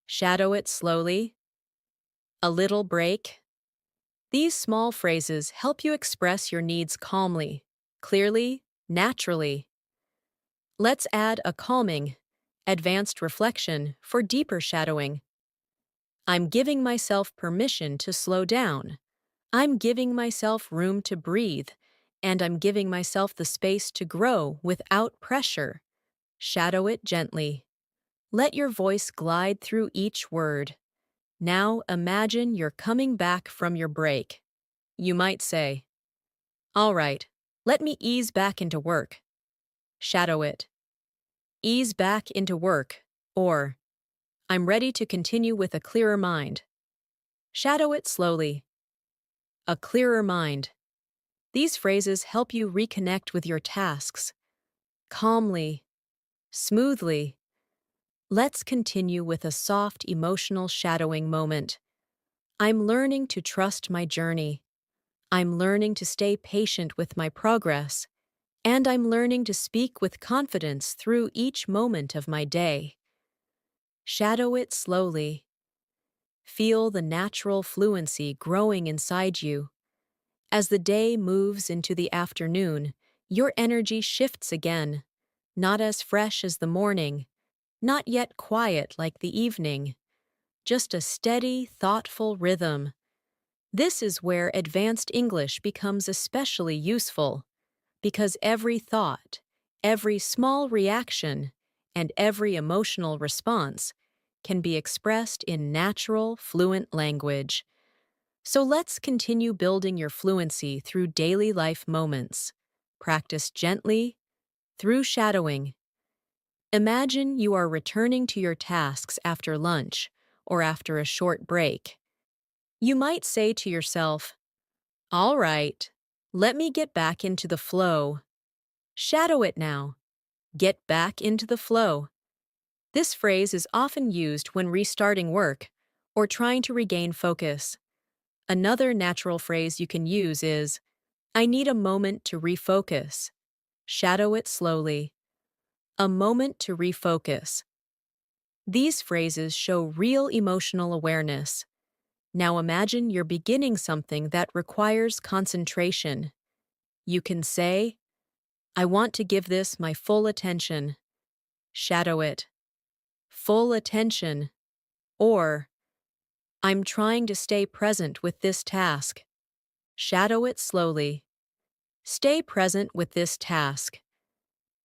Shadow it slowly. A little break. These small phrases help you express your needs calmly, clearly, naturally. Let's add a calming, advanced reflection for deeper shadowing. I'm giving myself permission to slow down. I'm giving myself room to breathe, and I'm giving myself the space to grow without pressure. Shadow it gently. Let your voice glide through each word. Now imagine you're coming back from your break. You might say, "All right, let me ease back into work." Shadow it. Ease back into work, or I'm ready to continue with a clearer mind. Shadow it slowly. A clearer mind. These phrases help you reconnect with your tasks, calmly, smoothly. Let's continue with a soft emotional shadowing moment. I'm learning to trust my journey. I'm learning to stay patient with my progress. And I'm learning to speak with confidence through each moment of my day. Shadow it slowly. Feel the natural fluency growing inside you. As the day moves into the afternoon, your energy shifts again, not as fresh as the morning, not yet quiet like the evening, just a steady, thoughtful rhythm. This is where advanced English becomes especially useful, because every thought, every small reaction, and every emotional response can be expressed in natural, fluent language. So let's continue building your fluency through daily life moments. Practice gently, through shadowing. Imagine you are returning to your tasks after lunch or after a short break. You might say to yourself, "All right, let me get back into the flow." Shadow it now. Get back into the flow. This phrase is often used when restarting work or trying to regain focus. Another natural phrase you can use is, "I need a moment to refocus." Shadow it slowly. A moment to refocus. These phrases show real emotional awareness. Now imagine you're beginning something that requires concentration. You can say, "I want to give this my full attention." Shadow it. Full attention. Or, "I'm trying to stay present with this task." Shadow it slowly. Stay present with this task.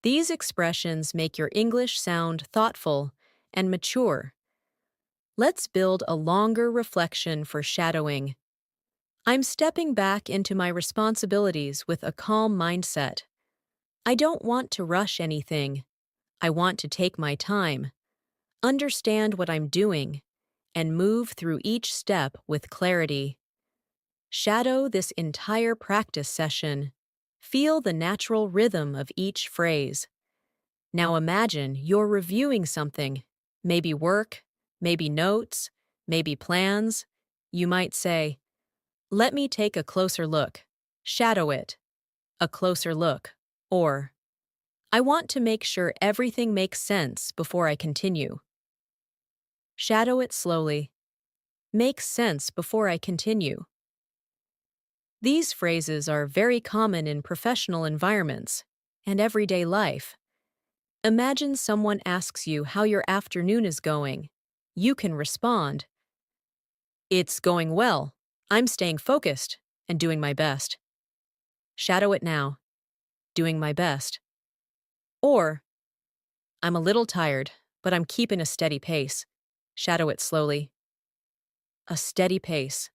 These expressions make your English sound thoughtful and mature. Let's build a longer reflection for shadowing. I'm stepping back into my responsibilities with a calm mindset. I don't want to rush anything. I want to take my time, understand what I'm doing, and move through each step with clarity. Shadow this entire practice session. Feel the natural rhythm of each phrase. Now imagine you're reviewing something, maybe work, maybe notes, maybe plans. You might say, "Let me take a closer look." Shadow it. A closer look. Or, "I want to make sure everything makes sense before I continue." Shadow it slowly. Makes sense before I continue. These phrases are very common in professional environments and everyday life. Imagine someone asks you how your afternoon is going. You can respond, "It's going well. I'm staying focused and doing my best." Shadow it now. Doing my best. Or, "I'm a little tired, but I'm keeping a steady pace." Shadow it slowly. A steady pace.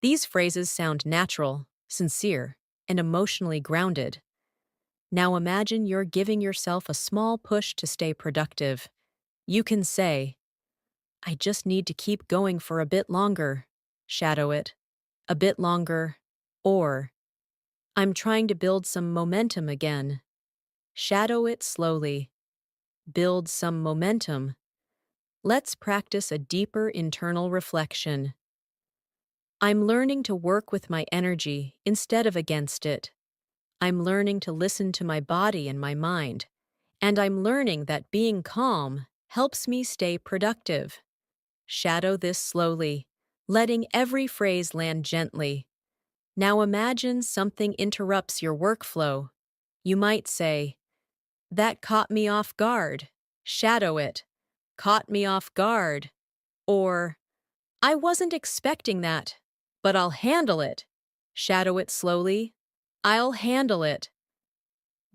These phrases sound natural, sincere, and emotionally grounded. Now imagine you're giving yourself a small push to stay productive. You can say, "I just need to keep going for a bit longer." Shadow it. A bit longer. Or, "I'm trying to build some momentum again." Shadow it slowly. Build some momentum. Let's practice a deeper internal reflection. I'm learning to work with my energy instead of against it. I'm learning to listen to my body and my mind, and I'm learning that being calm helps me stay productive. Shadow this slowly, letting every phrase land gently. Now imagine something interrupts your workflow. You might say, "That caught me off guard." Shadow it. "Caught me off guard." Or, "I wasn't expecting that, but I'll handle it." Shadow it slowly. "I'll handle it."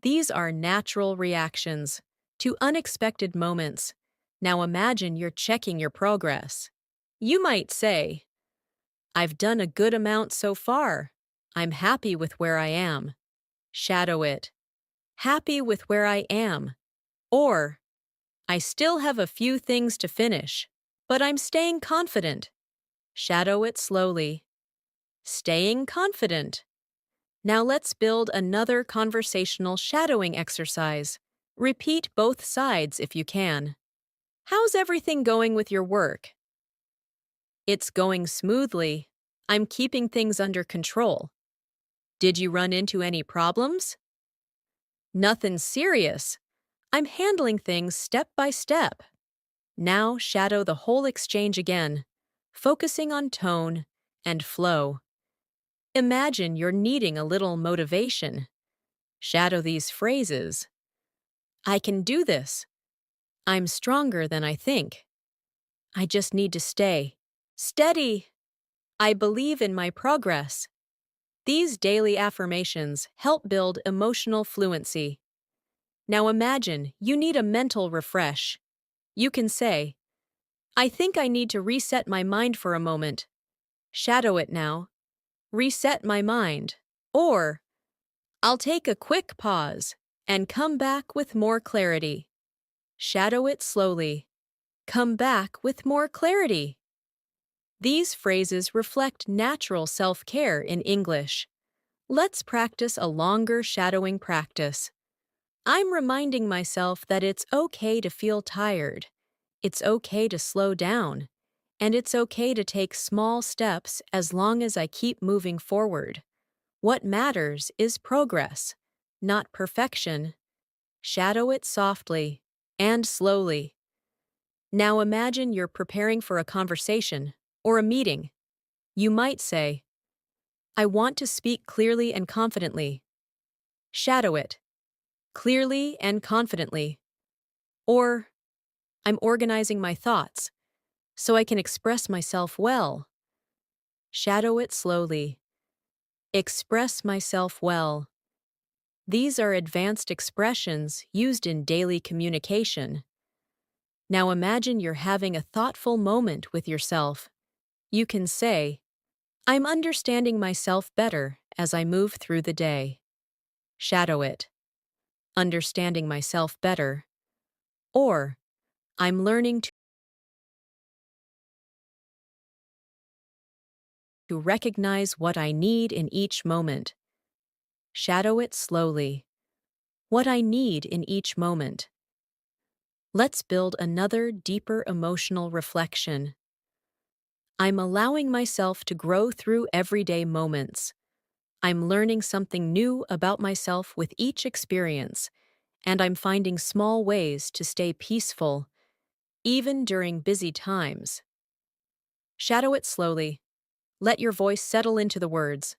These are natural reactions to unexpected moments. Now imagine you're checking your progress. You might say, "I've done a good amount so far. I'm happy with where I am." Shadow it. "Happy with where I am." Or, "I still have a few things to finish, but I'm staying confident." Shadow it slowly. Staying confident. Now let's build another conversational shadowing exercise. Repeat both sides if you can. "How's everything going with your work?" "It's going smoothly. I'm keeping things under control." "Did you run into any problems?" "Nothing serious. I'm handling things step by step." Now shadow the whole exchange again, focusing on tone and flow. Imagine you're needing a little motivation. Shadow these phrases. "I can do this." "I'm stronger than I think." "I just need to stay steady." "I believe in my progress." These daily affirmations help build emotional fluency. Now imagine you need a mental refresh. You can say, "I think I need to reset my mind for a moment." Shadow it now. "Reset my mind." Or, "I'll take a quick pause and come back with more clarity." Shadow it slowly. "Come back with more clarity." These phrases reflect natural self-care in English. Let's practice a longer shadowing practice. I'm reminding myself that it's okay to feel tired. It's okay to slow down. And it's okay to take small steps as long as I keep moving forward. What matters is progress, not perfection. Shadow it softly and slowly. Now imagine you're preparing for a conversation or a meeting. You might say, "I want to speak clearly and confidently." Shadow it. Clearly and confidently. Or, "I'm organizing my thoughts so I can express myself well." Shadow it slowly. Express myself well. These are advanced expressions used in daily communication. Now imagine you're having a thoughtful moment with yourself. You can say, "I'm understanding myself better as I move through the day." Shadow it. Understanding myself better. Or, "I'm learning to recognize what I need in each moment." Shadow it slowly. What I need in each moment. Let's build another deeper emotional reflection. I'm allowing myself to grow through everyday moments. I'm learning something new about myself with each experience, and I'm finding small ways to stay peaceful, even during busy times. Shadow it slowly. Let your voice settle into the words.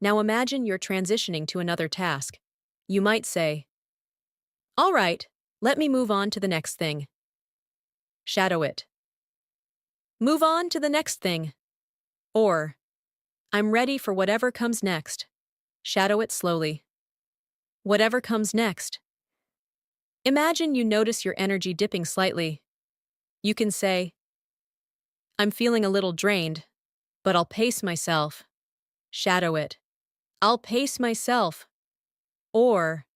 Now imagine you're transitioning to another task. You might say, "All right, let me move on to the next thing." Shadow it. Move on to the next thing. Or, "I'm ready for whatever comes next." Shadow it slowly. Whatever comes next. Imagine you notice your energy dipping slightly. You can say, "I'm feeling a little drained, but I'll pace myself." Shadow it. "I'll pace myself." Or,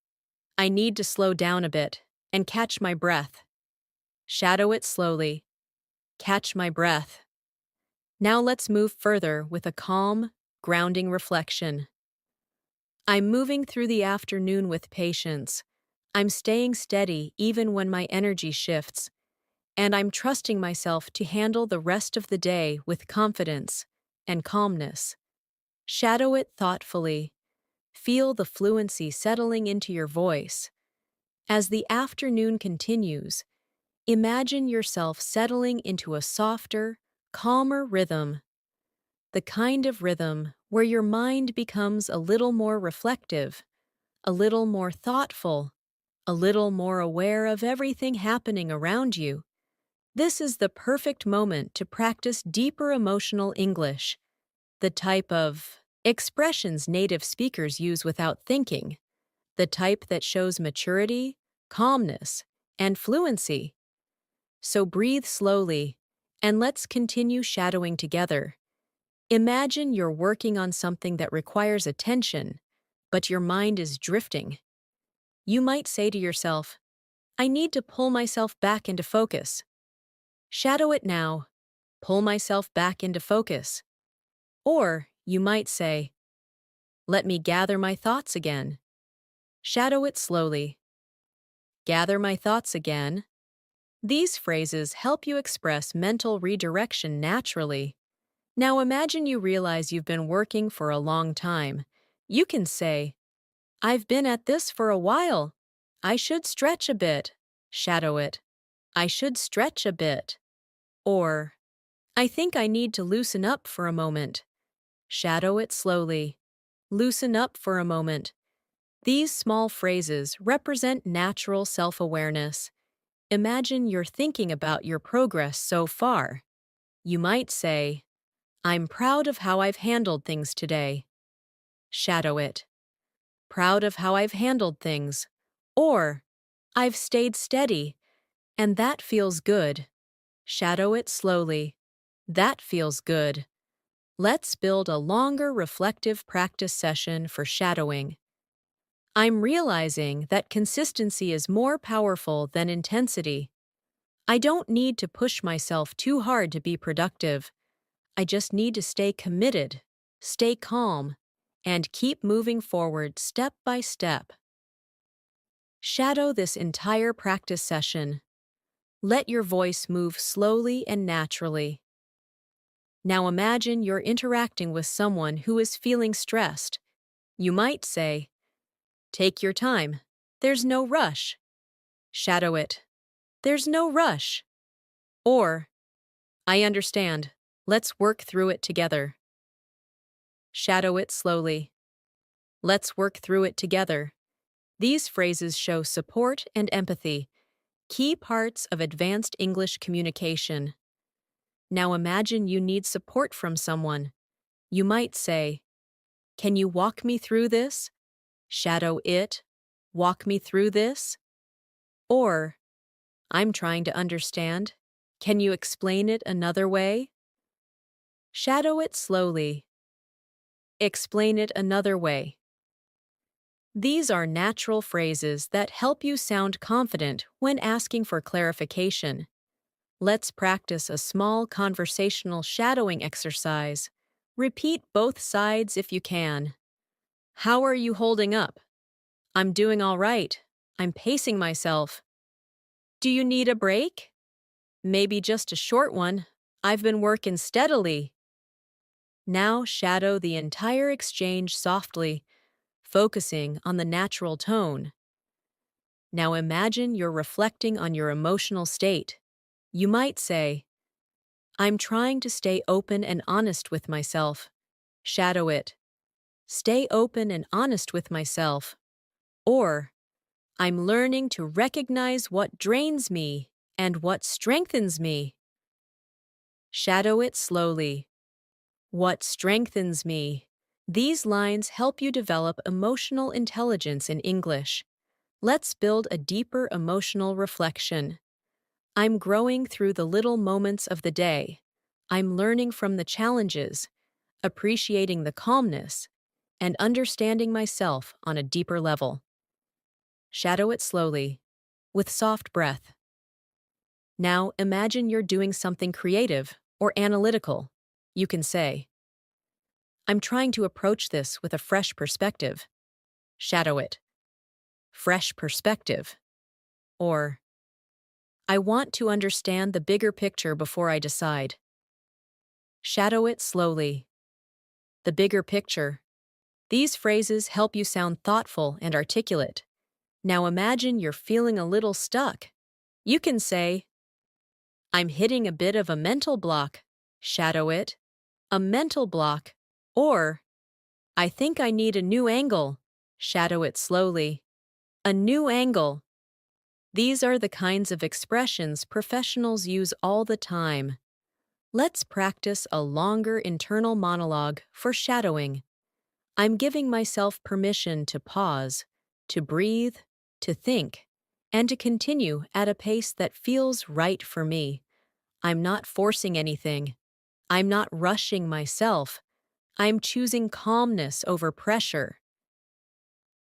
"I need to slow down a bit and catch my breath." Shadow it slowly. Catch my breath. Now let's move further with a calm, grounding reflection. I'm moving through the afternoon with patience. I'm staying steady even when my energy shifts. And I'm trusting myself to handle the rest of the day with confidence and calmness. Shadow it thoughtfully. Feel the fluency settling into your voice. As the afternoon continues, imagine yourself settling into a softer, calmer rhythm, the kind of rhythm where your mind becomes a little more reflective, a little more thoughtful, a little more aware of everything happening around you. This is the perfect moment to practice deeper emotional English, the type of expressions native speakers use without thinking, the type that shows maturity, calmness, and fluency. So breathe slowly, and let's continue shadowing together. Imagine you're working on something that requires attention, but your mind is drifting. You might say to yourself, I need to pull myself back into focus. Shadow it now. Pull myself back into focus. Or you might say, let me gather my thoughts again. Shadow it slowly. Gather my thoughts again. These phrases help you express mental redirection naturally. Now imagine you realize you've been working for a long time. You can say, I've been at this for a while. I should stretch a bit. Shadow it. I should stretch a bit. Or, I think I need to loosen up for a moment. Shadow it slowly. Loosen up for a moment. These small phrases represent natural self-awareness. Imagine you're thinking about your progress so far. You might say, I'm proud of how I've handled things today. Shadow it. Proud of how I've handled things. Or, I've stayed steady, and that feels good. Shadow it slowly. That feels good. Let's build a longer reflective practice session for shadowing. I'm realizing that consistency is more powerful than intensity. I don't need to push myself too hard to be productive. I just need to stay committed, stay calm, and keep moving forward step by step. Shadow this entire practice session. Let your voice move slowly and naturally. Now imagine you're interacting with someone who is feeling stressed. You might say, take your time. There's no rush. Shadow it. There's no rush. Or, I understand. Let's work through it together. Shadow it slowly. Let's work through it together. These phrases show support and empathy, key parts of advanced English communication. Now imagine you need support from someone. You might say, can you walk me through this? Shadow it. Walk me through this. Or, I'm trying to understand. Can you explain it another way? Shadow it slowly. Explain it another way. These are natural phrases that help you sound confident when asking for clarification. Let's practice a small conversational shadowing exercise. Repeat both sides if you can. How are you holding up? I'm doing all right. I'm pacing myself. Do you need a break? Maybe just a short one. I've been working steadily. Now shadow the entire exchange softly, focusing on the natural tone. Now imagine you're reflecting on your emotional state. You might say, I'm trying to stay open and honest with myself. Shadow it. Stay open and honest with myself. Or, I'm learning to recognize what drains me and what strengthens me. Shadow it slowly. What strengthens me? These lines help you develop emotional intelligence in English. Let's build a deeper emotional reflection. I'm growing through the little moments of the day. I'm learning from the challenges, appreciating the calmness, and understanding myself on a deeper level. Shadow it slowly, with soft breath. Now imagine you're doing something creative or analytical. You can say, I'm trying to approach this with a fresh perspective. Shadow it. Fresh perspective. Or, I want to understand the bigger picture before I decide. Shadow it slowly. The bigger picture. These phrases help you sound thoughtful and articulate. Now imagine you're feeling a little stuck. You can say, I'm hitting a bit of a mental block. Shadow it. A mental block. Or, I think I need a new angle. Shadow it slowly. A new angle. These are the kinds of expressions professionals use all the time. Let's practice a longer internal monologue for shadowing. I'm giving myself permission to pause, to breathe, to think, and to continue at a pace that feels right for me. I'm not forcing anything. I'm not rushing myself. I'm choosing calmness over pressure.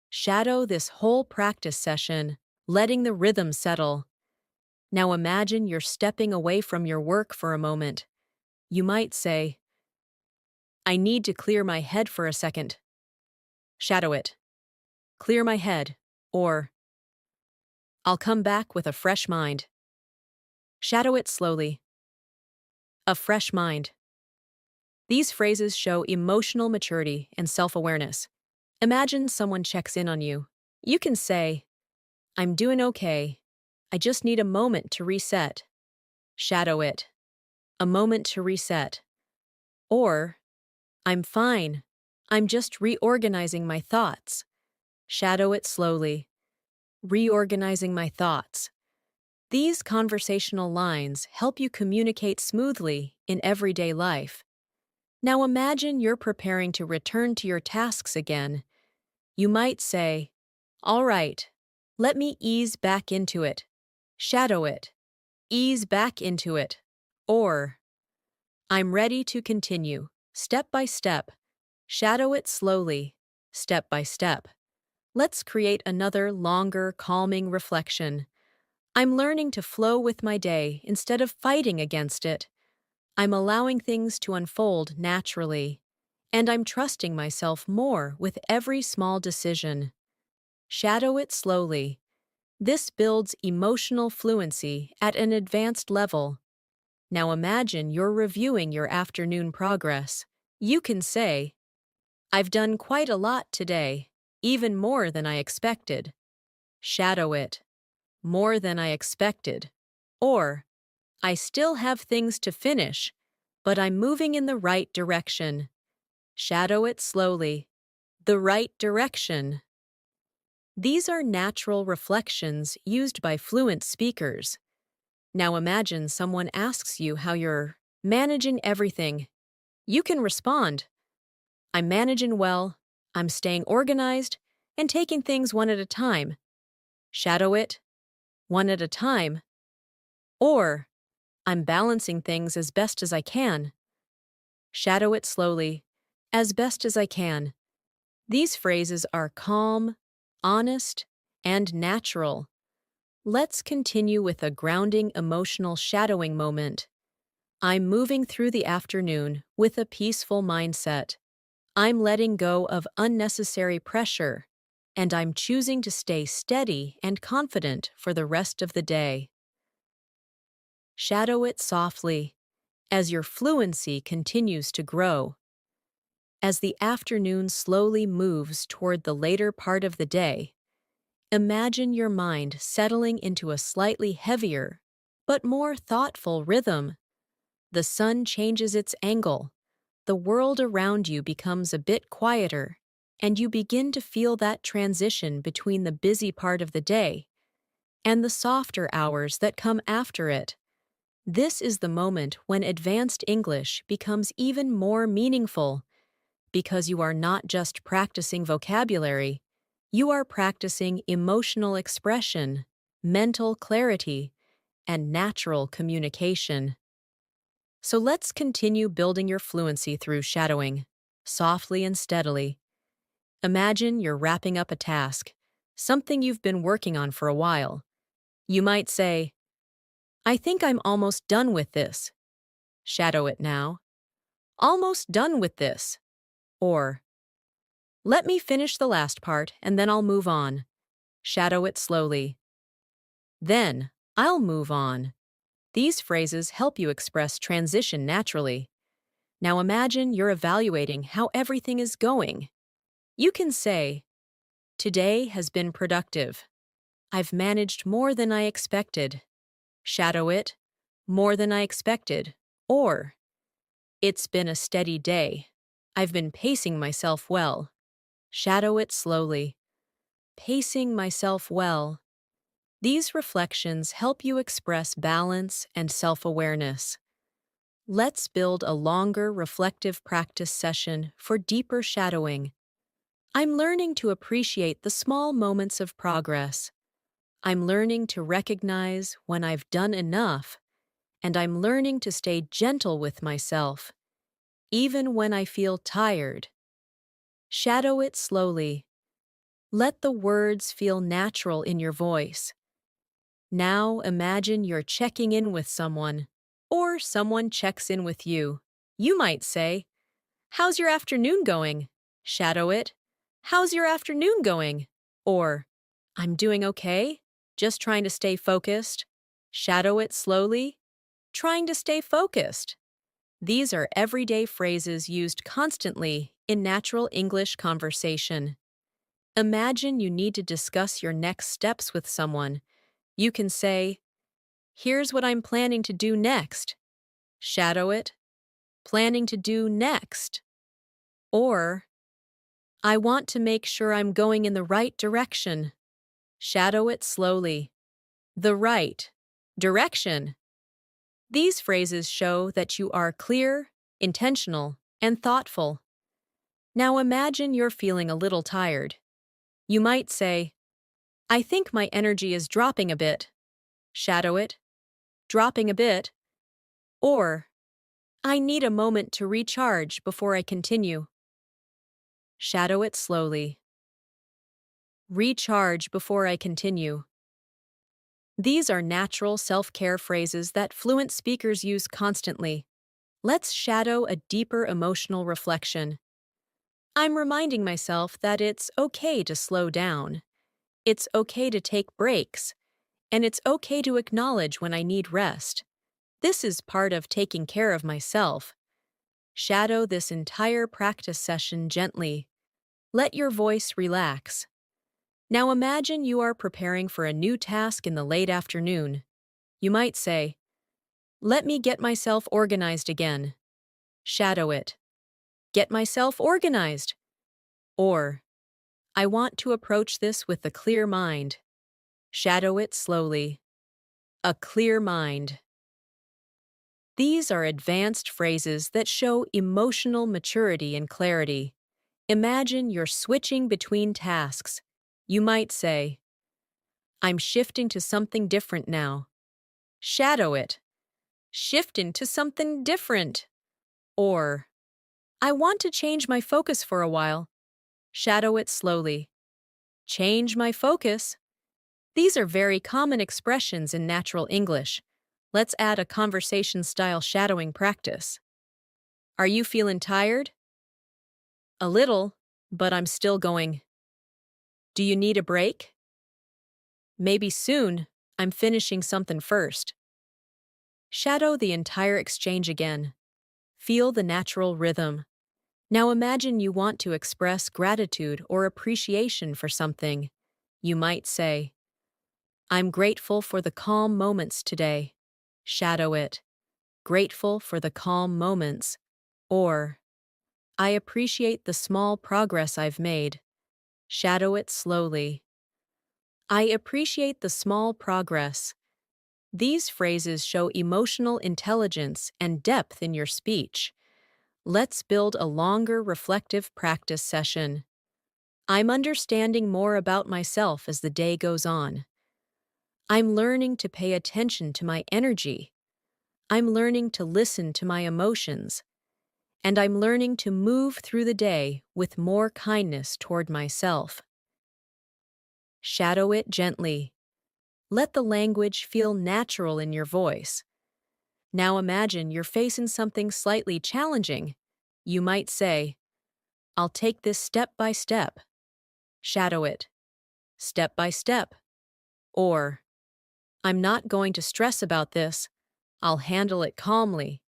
Shadow this whole practice session, letting the rhythm settle. Now imagine you're stepping away from your work for a moment. You might say, I need to clear my head for a second. Shadow it. Clear my head. Or, I'll come back with a fresh mind. Shadow it slowly. A fresh mind. These phrases show emotional maturity and self-awareness. Imagine someone checks in on you. You can say, I'm doing okay. I just need a moment to reset. Shadow it. A moment to reset. Or, I'm fine. I'm just reorganizing my thoughts. Shadow it slowly. Reorganizing my thoughts. These conversational lines help you communicate smoothly in everyday life. Now imagine you're preparing to return to your tasks again. You might say, all right, let me ease back into it. Shadow it. Ease back into it. Or, I'm ready to continue, step by step. Shadow it slowly, step by step. Let's create another longer, calming reflection. I'm learning to flow with my day instead of fighting against it. I'm allowing things to unfold naturally. And I'm trusting myself more with every small decision. Shadow it slowly. This builds emotional fluency at an advanced level. Now imagine you're reviewing your afternoon progress. You can say, I've done quite a lot today, even more than I expected. Shadow it. More than I expected. Or, I still have things to finish, but I'm moving in the right direction. Shadow it slowly. The right direction. These are natural reflections used by fluent speakers. Now imagine someone asks you how you're managing everything. You can respond, I'm managing well, I'm staying organized, and taking things one at a time. Shadow it, one at a time. Or, I'm balancing things as best as I can. Shadow it slowly, as best as I can. These phrases are calm, honest, and natural. Let's continue with a grounding emotional shadowing moment. I'm moving through the afternoon with a peaceful mindset. I'm letting go of unnecessary pressure, and I'm choosing to stay steady and confident for the rest of the day. Shadow it softly as your fluency continues to grow. As the afternoon slowly moves toward the later part of the day, imagine your mind settling into a slightly heavier but more thoughtful rhythm. The sun changes its angle, the world around you becomes a bit quieter, and you begin to feel that transition between the busy part of the day and the softer hours that come after it. This is the moment when advanced English becomes even more meaningful because you are not just practicing vocabulary, you are practicing emotional expression, mental clarity, and natural communication. So let's continue building your fluency through shadowing, softly and steadily. Imagine you're wrapping up a task, something you've been working on for a while. You might say, I think I'm almost done with this. Shadow it now. Almost done with this. Or, let me finish the last part and then I'll move on. Shadow it slowly. Then, I'll move on. These phrases help you express transition naturally. Now imagine you're evaluating how everything is going. You can say, today has been productive. I've managed more than I expected. Shadow it, more than I expected. Or, it's been a steady day. I've been pacing myself well. Shadow it slowly. Pacing myself well. These reflections help you express balance and self-awareness. Let's build a longer reflective practice session for deeper shadowing. I'm learning to appreciate the small moments of progress. I'm learning to recognize when I've done enough, and I'm learning to stay gentle with myself, even when I feel tired. Shadow it slowly. Let the words feel natural in your voice. Now imagine you're checking in with someone, or someone checks in with you. You might say, "How's your afternoon going?" Shadow it. "How's your afternoon going?" Or, "I'm doing okay, just trying to stay focused." Shadow it slowly. Trying to stay focused. These are everyday phrases used constantly in natural English conversation. Imagine you need to discuss your next steps with someone. You can say, "Here's what I'm planning to do next." Shadow it. Planning to do next. Or, "I want to make sure I'm going in the right direction." Shadow it slowly. The right direction. These phrases show that you are clear, intentional, and thoughtful. Now imagine you're feeling a little tired. You might say, "I think my energy is dropping a bit." Shadow it. Dropping a bit. Or, "I need a moment to recharge before I continue." Shadow it slowly. Recharge before I continue. These are natural self-care phrases that fluent speakers use constantly. Let's shadow a deeper emotional reflection. I'm reminding myself that it's okay to slow down. It's okay to take breaks. And it's okay to acknowledge when I need rest. This is part of taking care of myself. Shadow this entire practice session gently. Let your voice relax. Now imagine you are preparing for a new task in the late afternoon. You might say, "Let me get myself organized again." Shadow it. Get myself organized. Or, "I want to approach this with a clear mind." Shadow it slowly. A clear mind. These are advanced phrases that show emotional maturity and clarity. Imagine you're switching between tasks. You might say, "I'm shifting to something different now." Shadow it. Shift into something different. Or, "I want to change my focus for a while." Shadow it slowly. Change my focus. These are very common expressions in natural English. Let's add a conversation-style shadowing practice. Are you feeling tired? A little, but I'm still going. Do you need a break? Maybe soon. I'm finishing something first. Shadow the entire exchange again. Feel the natural rhythm. Now imagine you want to express gratitude or appreciation for something. You might say, "I'm grateful for the calm moments today." Shadow it. Grateful for the calm moments. Or, "I appreciate the small progress I've made." Shadow it slowly. I appreciate the small progress. These phrases show emotional intelligence and depth in your speech. Let's build a longer reflective practice session. I'm understanding more about myself as the day goes on. I'm learning to pay attention to my energy. I'm learning to listen to my emotions. And I'm learning to move through the day with more kindness toward myself. Shadow it gently. Let the language feel natural in your voice. Now imagine you're facing something slightly challenging. You might say, "I'll take this step by step." Shadow it. Step by step. Or, "I'm not going to stress about this. I'll handle it calmly."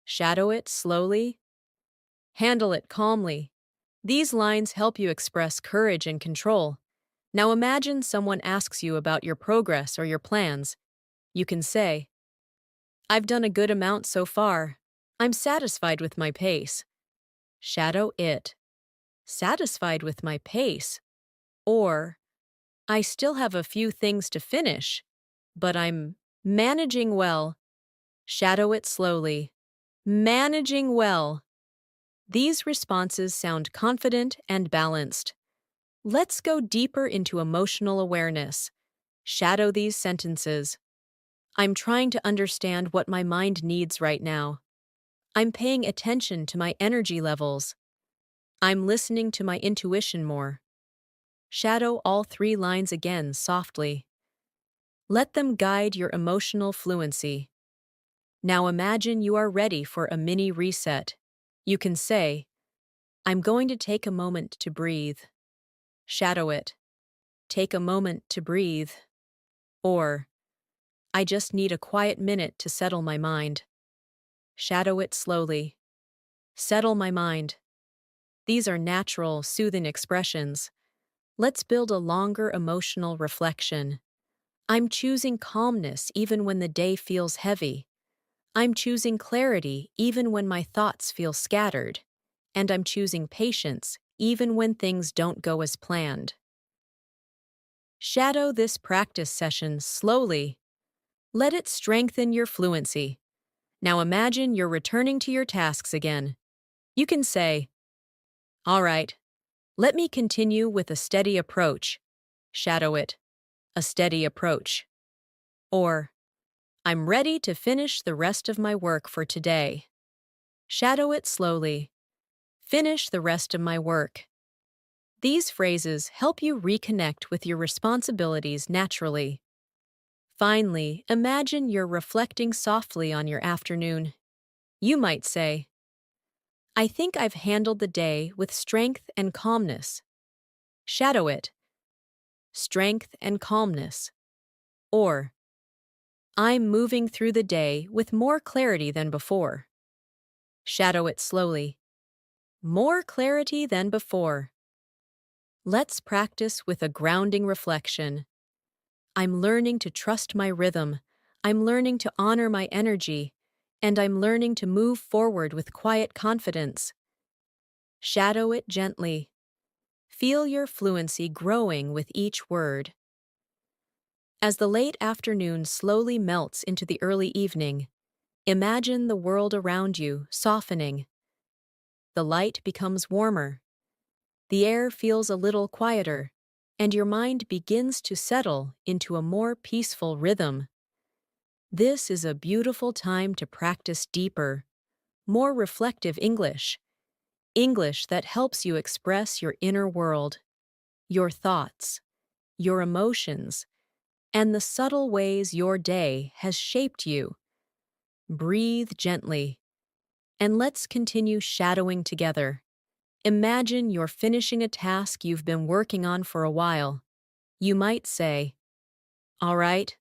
Shadow it slowly. Handle it calmly. These lines help you express courage and control. Now imagine someone asks you about your progress or your plans. You can say, I've done a good amount so far. I'm satisfied with my pace. Shadow it. Satisfied with my pace. Or, I still have a few things to finish, but I'm managing well. Shadow it slowly. Managing well. These responses sound confident and balanced. Let's go deeper into emotional awareness. Shadow these sentences. I'm trying to understand what my mind needs right now. I'm paying attention to my energy levels. I'm listening to my intuition more. Shadow all three lines again softly. Let them guide your emotional fluency. Now imagine you are ready for a mini reset. You can say, I'm going to take a moment to breathe. Shadow it. Take a moment to breathe. Or, I just need a quiet minute to settle my mind. Shadow it slowly. Settle my mind. These are natural, soothing expressions. Let's build a longer emotional reflection. I'm choosing calmness even when the day feels heavy. I'm choosing clarity even when my thoughts feel scattered. And I'm choosing patience even when things don't go as planned. Shadow this practice session slowly. Let it strengthen your fluency. Now imagine you're returning to your tasks again. You can say, all right, let me continue with a steady approach. Shadow it. A steady approach. Or, I'm ready to finish the rest of my work for today. Shadow it slowly. Finish the rest of my work. These phrases help you reconnect with your responsibilities naturally. Finally, imagine you're reflecting softly on your afternoon. You might say, I think I've handled the day with strength and calmness. Shadow it. Strength and calmness. Or, I'm moving through the day with more clarity than before. Shadow it slowly. More clarity than before. Let's practice with a grounding reflection. I'm learning to trust my rhythm. I'm learning to honor my energy. And I'm learning to move forward with quiet confidence. Shadow it gently. Feel your fluency growing with each word. As the late afternoon slowly melts into the early evening, imagine the world around you softening. The light becomes warmer. The air feels a little quieter, and your mind begins to settle into a more peaceful rhythm. This is a beautiful time to practice deeper, more reflective English. English that helps you express your inner world, your thoughts, your emotions, and the subtle ways your day has shaped you. Breathe gently, and let's continue shadowing together. Imagine you're finishing a task you've been working on for a while. You might say, all right,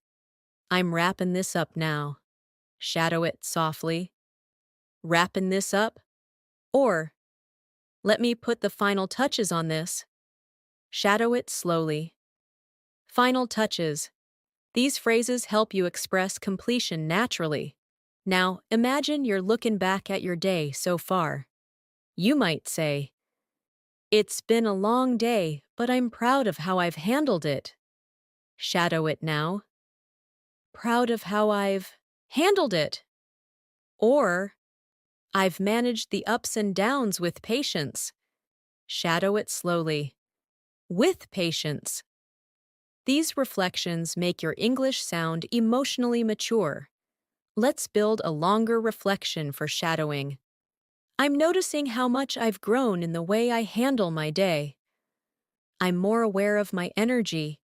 I'm wrapping this up now. Shadow it softly. Wrapping this up? Or, let me put the final touches on this. Shadow it slowly. Final touches. These phrases help you express completion naturally. Now, imagine you're looking back at your day so far. You might say, it's been a long day, but I'm proud of how I've handled it. Shadow it now. Proud of how I've handled it. Or, I've managed the ups and downs with patience. Shadow it slowly. With patience. These reflections make your English sound emotionally mature. Let's build a longer reflection for shadowing. I'm noticing how much I've grown in the way I handle my day. I'm more aware of my energy,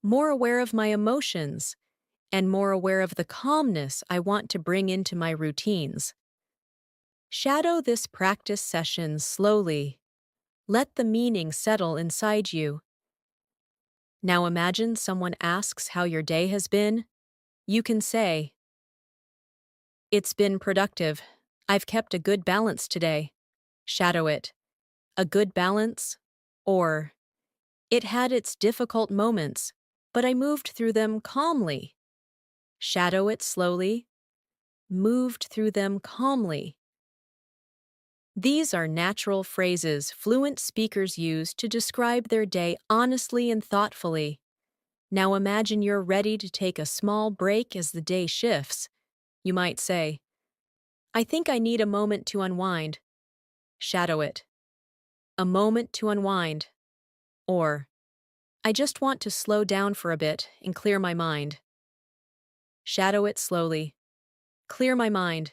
more aware of my emotions, and more aware of the calmness I want to bring into my routines. Shadow this practice session slowly. Let the meaning settle inside you. Now imagine someone asks how your day has been. You can say, it's been productive. I've kept a good balance today. Shadow it. A good balance? Or, It had its difficult moments, but I moved through them calmly. Shadow it slowly, moved through them calmly. These are natural phrases fluent speakers use to describe their day honestly and thoughtfully. Now imagine you're ready to take a small break as the day shifts. You might say, I think I need a moment to unwind. Shadow it. A moment to unwind. Or, I just want to slow down for a bit and clear my mind. Shadow it slowly. Clear my mind.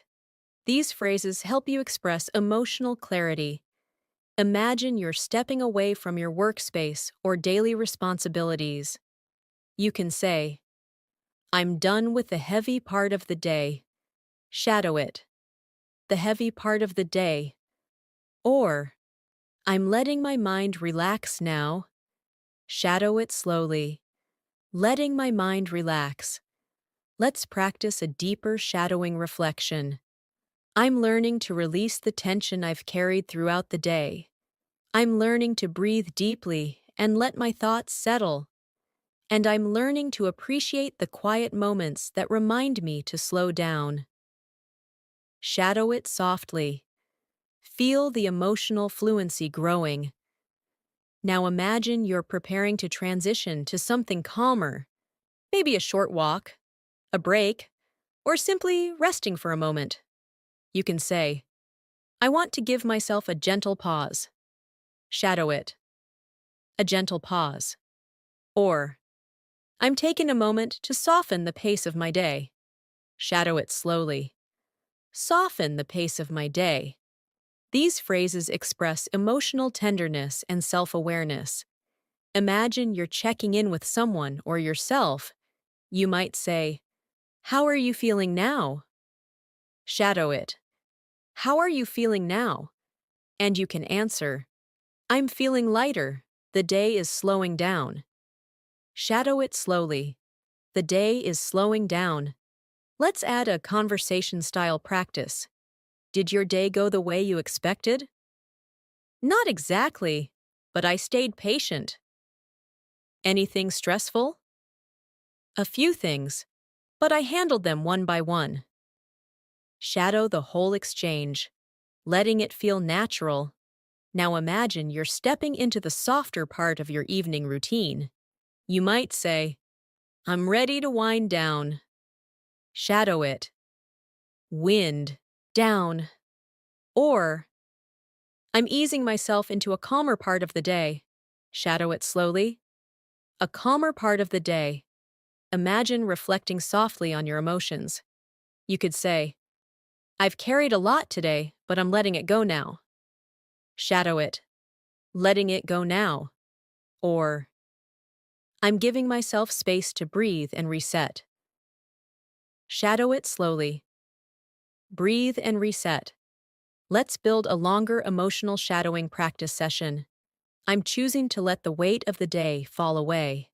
These phrases help you express emotional clarity. Imagine you're stepping away from your workspace or daily responsibilities. You can say, I'm done with the heavy part of the day. Shadow it. The heavy part of the day. Or, I'm letting my mind relax now. Shadow it slowly. Letting my mind relax. Let's practice a deeper shadowing reflection. I'm learning to release the tension I've carried throughout the day. I'm learning to breathe deeply and let my thoughts settle. And I'm learning to appreciate the quiet moments that remind me to slow down. Shadow it softly. Feel the emotional fluency growing. Now imagine you're preparing to transition to something calmer, maybe a short walk, a break, or simply resting for a moment. You can say, I want to give myself a gentle pause. Shadow it. A gentle pause. Or, I'm taking a moment to soften the pace of my day. Shadow it slowly. Soften the pace of my day. These phrases express emotional tenderness and self-awareness. Imagine you're checking in with someone or yourself. You might say, How are you feeling now? Shadow it. How are you feeling now? And you can answer, I'm feeling lighter. The day is slowing down. Shadow it slowly. The day is slowing down. Let's add a conversation-style practice. Did your day go the way you expected? Not exactly, but I stayed patient. Anything stressful? A few things, but I handled them one by one. Shadow the whole exchange, letting it feel natural. Now imagine you're stepping into the softer part of your evening routine. You might say, I'm ready to wind down. Shadow it. Wind down. Or, I'm easing myself into a calmer part of the day. Shadow it slowly. A calmer part of the day. Imagine reflecting softly on your emotions. You could say, I've carried a lot today, but I'm letting it go now. Shadow it. Letting it go now. Or, I'm giving myself space to breathe and reset. Shadow it slowly. Breathe and reset. Let's build a longer emotional shadowing practice session. I'm choosing to let the weight of the day fall away.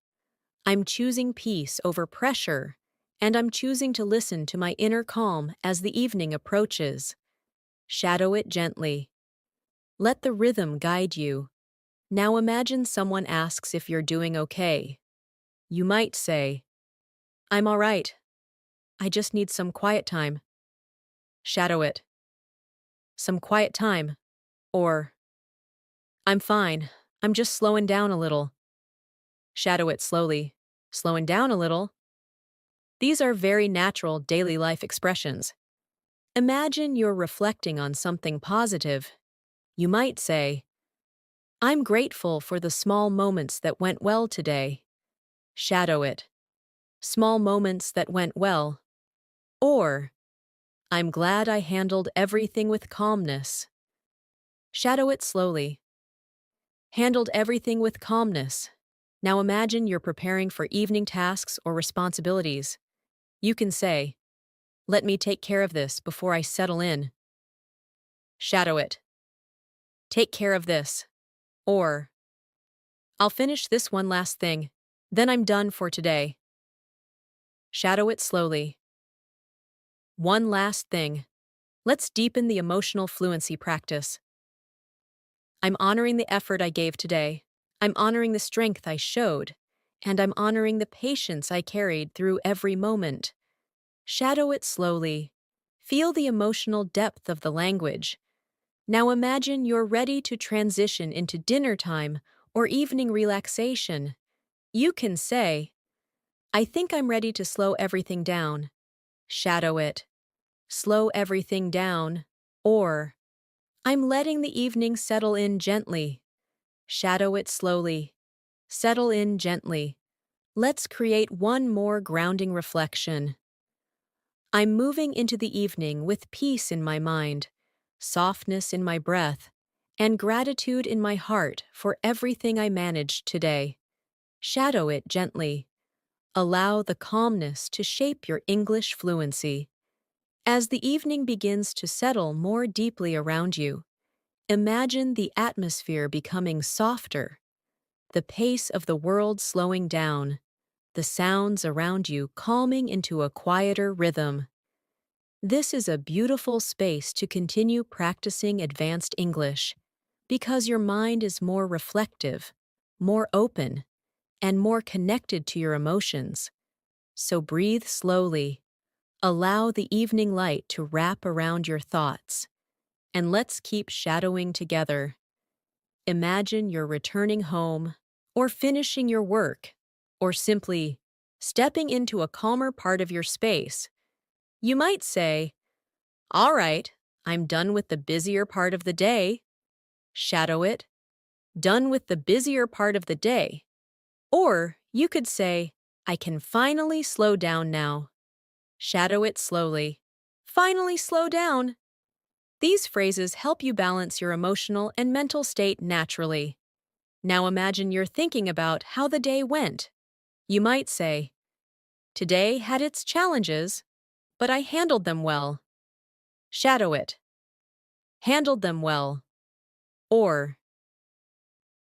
I'm choosing peace over pressure, and I'm choosing to listen to my inner calm as the evening approaches. Shadow it gently. Let the rhythm guide you. Now imagine someone asks if you're doing okay. You might say, I'm all right. I just need some quiet time. Shadow it. Some quiet time. Or, I'm fine. I'm just slowing down a little. Shadow it slowly. Slowing down a little. These are very natural daily life expressions. Imagine you're reflecting on something positive. You might say, I'm grateful for the small moments that went well today. Shadow it. Small moments that went well. Or, I'm glad I handled everything with calmness. Shadow it slowly. Handled everything with calmness. Now imagine you're preparing for evening tasks or responsibilities. You can say, let me take care of this before I settle in. Shadow it. Take care of this. Or, I'll finish this one last thing, then I'm done for today. Shadow it slowly. One last thing. Let's deepen the emotional fluency practice. I'm honoring the effort I gave today. I'm honoring the strength I showed, and I'm honoring the patience I carried through every moment. Shadow it slowly. Feel the emotional depth of the language. Now imagine you're ready to transition into dinner time or evening relaxation. You can say, I think I'm ready to slow everything down. Shadow it. Slow everything down. Or, I'm letting the evening settle in gently. Shadow it slowly. Settle in gently. Let's create one more grounding reflection. I'm moving into the evening with peace in my mind, softness in my breath, and gratitude in my heart for everything I managed today. Shadow it gently. Allow the calmness to shape your English fluency. As the evening begins to settle more deeply around you, imagine the atmosphere becoming softer, the pace of the world slowing down, the sounds around you calming into a quieter rhythm. This is a beautiful space to continue practicing advanced English because your mind is more reflective, more open, and more connected to your emotions. So breathe slowly. Allow the evening light to wrap around your thoughts. And let's keep shadowing together. Imagine you're returning home, or finishing your work, or simply stepping into a calmer part of your space. You might say, all right, I'm done with the busier part of the day. Shadow it. Done with the busier part of the day. Or you could say, I can finally slow down now. Shadow it slowly. Finally slow down. These phrases help you balance your emotional and mental state naturally. Now imagine you're thinking about how the day went. You might say, today had its challenges, but I handled them well. Shadow it. Handled them well. Or,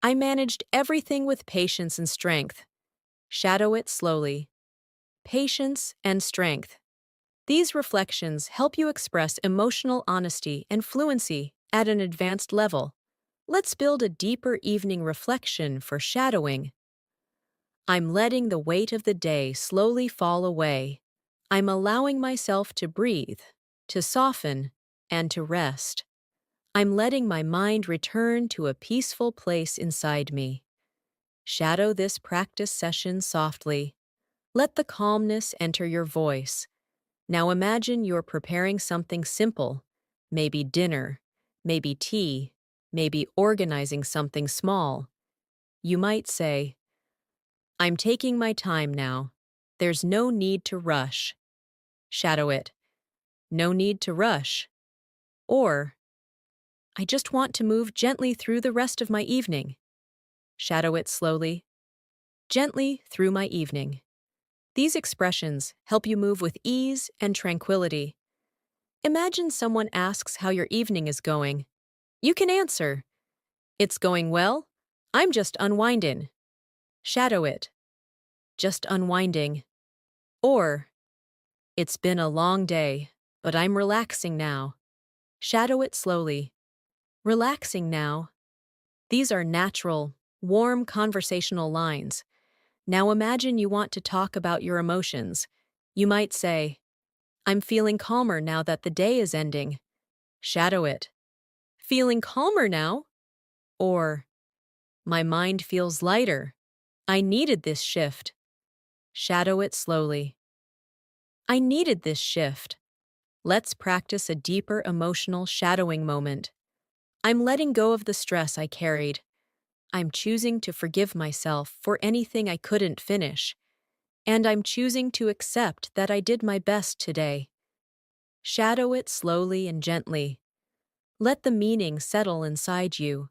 I managed everything with patience and strength. Shadow it slowly. Patience and strength. These reflections help you express emotional honesty and fluency at an advanced level. Let's build a deeper evening reflection for shadowing. I'm letting the weight of the day slowly fall away. I'm allowing myself to breathe, to soften, and to rest. I'm letting my mind return to a peaceful place inside me. Shadow this practice session softly. Let the calmness enter your voice. Now imagine you're preparing something simple, maybe dinner, maybe tea, maybe organizing something small. You might say, I'm taking my time now. There's no need to rush. Shadow it. No need to rush. Or, I just want to move gently through the rest of my evening. Shadow it slowly. Gently through my evening. These expressions help you move with ease and tranquility. Imagine someone asks how your evening is going. You can answer, it's going well. I'm just unwinding. Shadow it. Just unwinding. Or, it's been a long day, but I'm relaxing now. Shadow it slowly. Relaxing now. These are natural, warm conversational lines. Now imagine you want to talk about your emotions. You might say, I'm feeling calmer now that the day is ending. Shadow it. Feeling calmer now? Or, my mind feels lighter. I needed this shift. Shadow it slowly. I needed this shift. Let's practice a deeper emotional shadowing moment. I'm letting go of the stress I carried. I'm choosing to forgive myself for anything I couldn't finish. And I'm choosing to accept that I did my best today. Shadow it slowly and gently. Let the meaning settle inside you.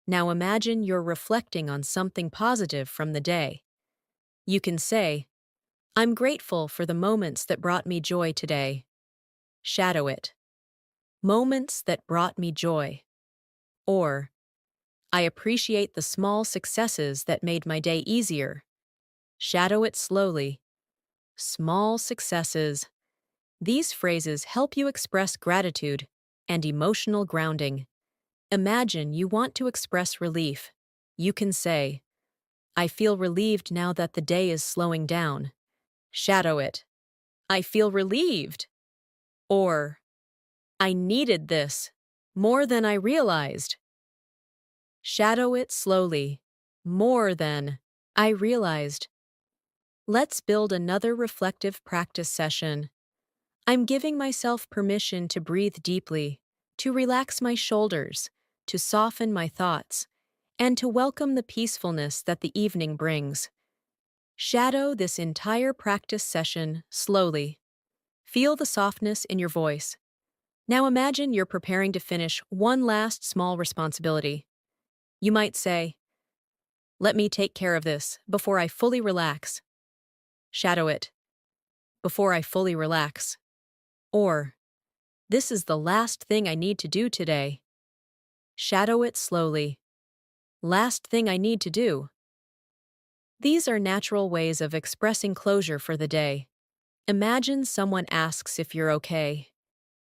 Now imagine you're reflecting on something positive from the day. You can say, I'm grateful for the moments that brought me joy today. Shadow it. Moments that brought me joy. Or, I appreciate the small successes that made my day easier. Shadow it slowly. Small successes. These phrases help you express gratitude and emotional grounding. Imagine you want to express relief. You can say, I feel relieved now that the day is slowing down. Shadow it. I feel relieved. Or, I needed this more than I realized. Shadow it slowly. More than I realized. Let's build another reflective practice session. I'm giving myself permission to breathe deeply, to relax my shoulders, to soften my thoughts, and to welcome the peacefulness that the evening brings. Shadow this entire practice session slowly. Feel the softness in your voice. Now imagine you're preparing to finish one last small responsibility. You might say, let me take care of this before I fully relax. Shadow it. Before I fully relax. Or, this is the last thing I need to do today. Shadow it slowly. Last thing I need to do. These are natural ways of expressing closure for the day. Imagine someone asks if you're okay.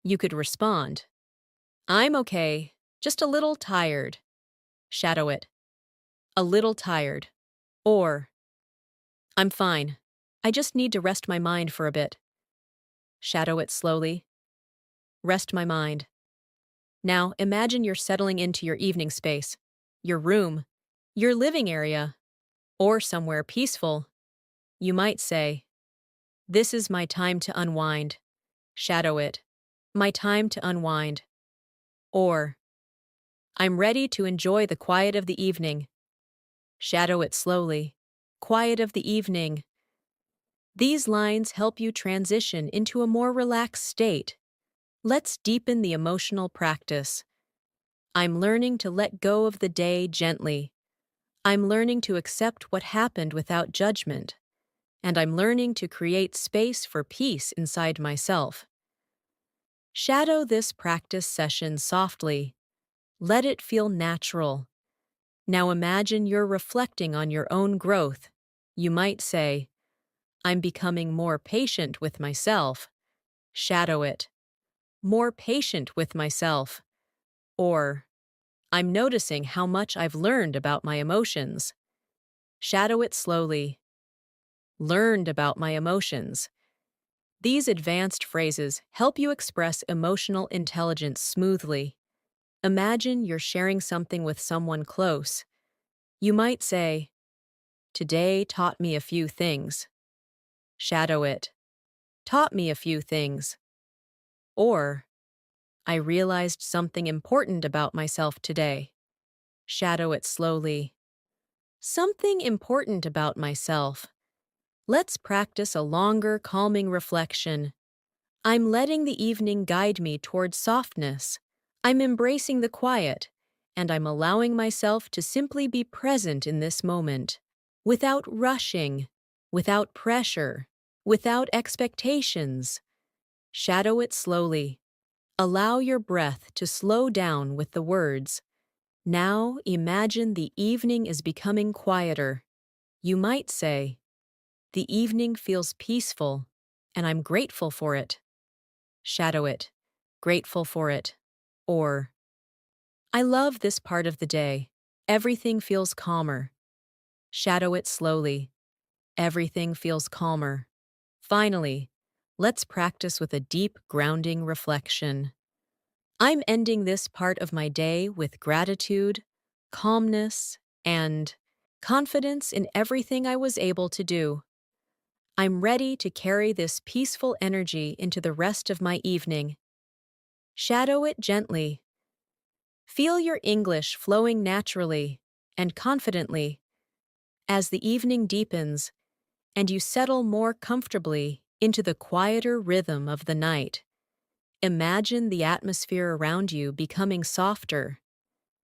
You could respond, I'm okay, just a little tired. Shadow it. A little tired. Or, I'm fine. I just need to rest my mind for a bit. Shadow it slowly. Rest my mind. Now imagine you're settling into your evening space, your room, your living area, or somewhere peaceful. You might say, this is my time to unwind. Shadow it. My time to unwind. Or, I'm ready to enjoy the quiet of the evening. Shadow it slowly. Quiet of the evening. These lines help you transition into a more relaxed state. Let's deepen the emotional practice. I'm learning to let go of the day gently. I'm learning to accept what happened without judgment. And I'm learning to create space for peace inside myself. Shadow this practice session softly. Let it feel natural. Now imagine you're reflecting on your own growth. You might say, I'm becoming more patient with myself. Shadow it. More patient with myself. Or, I'm noticing how much I've learned about my emotions. Shadow it slowly. Learned about my emotions. These advanced phrases help you express emotional intelligence smoothly. Imagine you're sharing something with someone close. You might say, today taught me a few things. Shadow it. Taught me a few things. Or, I realized something important about myself today. Shadow it slowly. Something important about myself. Let's practice a longer, calming reflection. I'm letting the evening guide me toward softness. I'm embracing the quiet, and I'm allowing myself to simply be present in this moment, without rushing, without pressure, without expectations. Shadow it slowly. Allow your breath to slow down with the words. Now imagine the evening is becoming quieter. You might say, the evening feels peaceful, and I'm grateful for it. Shadow it. Grateful for it. Or, I love this part of the day. Everything feels calmer. Shadow it slowly. Everything feels calmer. Finally, let's practice with a deep, grounding reflection. I'm ending this part of my day with gratitude, calmness, and confidence in everything I was able to do. I'm ready to carry this peaceful energy into the rest of my evening. Shadow it gently. Feel your English flowing naturally and confidently as the evening deepens and you settle more comfortably into the quieter rhythm of the night. Imagine the atmosphere around you becoming softer.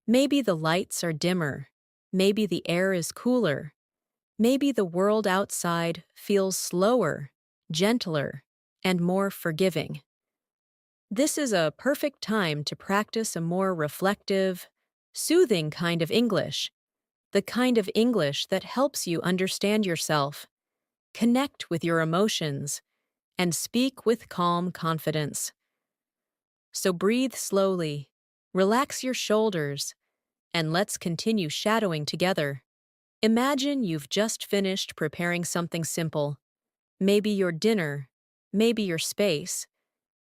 Maybe the lights are dimmer. Maybe the air is cooler. Maybe the world outside feels slower, gentler, and more forgiving. This is a perfect time to practice a more reflective, soothing kind of English, the kind of English that helps you understand yourself, connect with your emotions, and speak with calm confidence. So breathe slowly, relax your shoulders, and let's continue shadowing together. Imagine you've just finished preparing something simple. Maybe your dinner, maybe your space,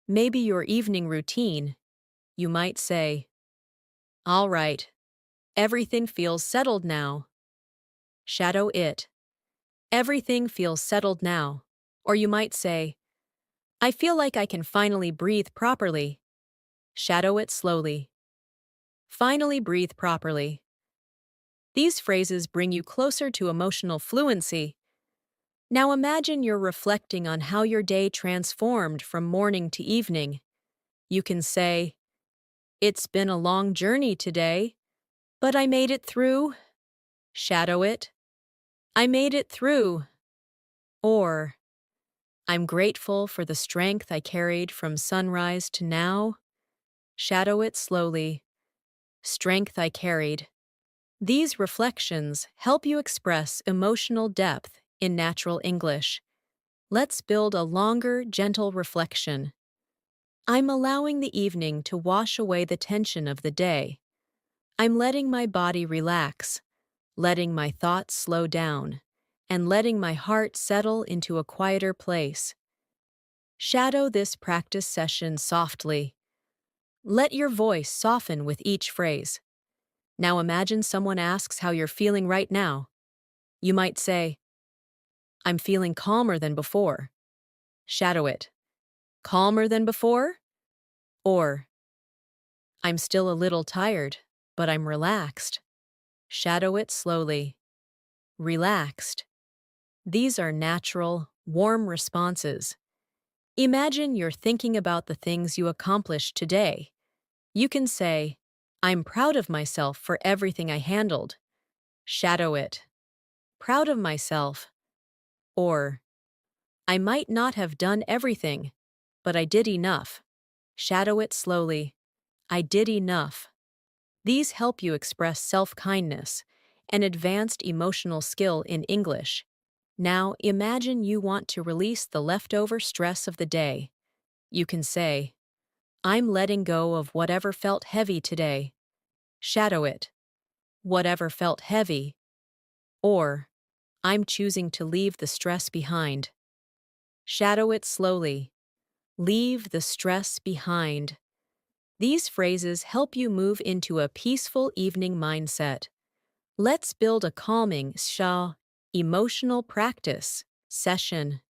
maybe your evening routine. You might say, "All right, everything feels settled now." Shadow it. Everything feels settled now. Or you might say, "I feel like I can finally breathe properly." Shadow it slowly. Finally breathe properly. These phrases bring you closer to emotional fluency. Now imagine you're reflecting on how your day transformed from morning to evening. You can say, "It's been a long journey today, but I made it through." Shadow it. "I made it through." Or, "I'm grateful for the strength I carried from sunrise to now." Shadow it slowly. Strength I carried. These reflections help you express emotional depth in natural English. Let's build a longer, gentle reflection. I'm allowing the evening to wash away the tension of the day. I'm letting my body relax, letting my thoughts slow down, and letting my heart settle into a quieter place. Shadow this practice session softly. Let your voice soften with each phrase. Now imagine someone asks how you're feeling right now. You might say, "I'm feeling calmer than before." Shadow it. "Calmer than before?" Or, "I'm still a little tired, but I'm relaxed." Shadow it slowly. Relaxed. These are natural, warm responses. Imagine you're thinking about the things you accomplished today. You can say, "I'm proud of myself for everything I handled." Shadow it. Proud of myself. Or, "I might not have done everything, but I did enough." Shadow it slowly. I did enough. These help you express self-kindness, an advanced emotional skill in English. Now imagine you want to release the leftover stress of the day. You can say, "I'm letting go of whatever felt heavy today." Shadow it. Whatever felt heavy. Or, "I'm choosing to leave the stress behind." Shadow it slowly. Leave the stress behind. These phrases help you move into a peaceful evening mindset. Let's build a calming emotional practice session.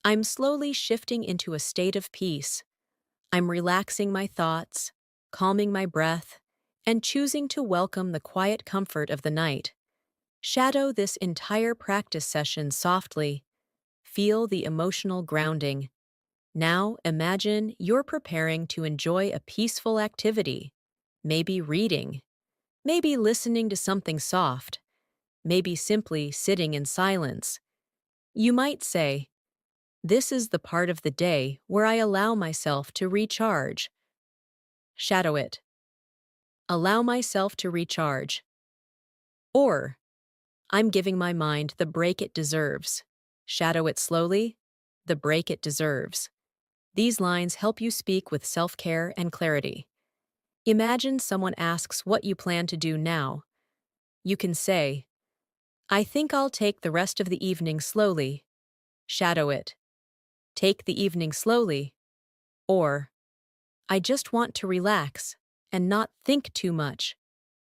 I'm slowly shifting into a state of peace. I'm relaxing my thoughts, calming my breath, and choosing to welcome the quiet comfort of the night. Shadow this entire practice session softly. Feel the emotional grounding. Now imagine you're preparing to enjoy a peaceful activity. Maybe reading. Maybe listening to something soft. Maybe simply sitting in silence. You might say, "This is the part of the day where I allow myself to recharge." Shadow it. Allow myself to recharge. Or, "I'm giving my mind the break it deserves." Shadow it slowly. The break it deserves. These lines help you speak with self-care and clarity. Imagine someone asks what you plan to do now. You can say, "I think I'll take the rest of the evening slowly." Shadow it. Take the evening slowly. Or, "I just want to relax and not think too much."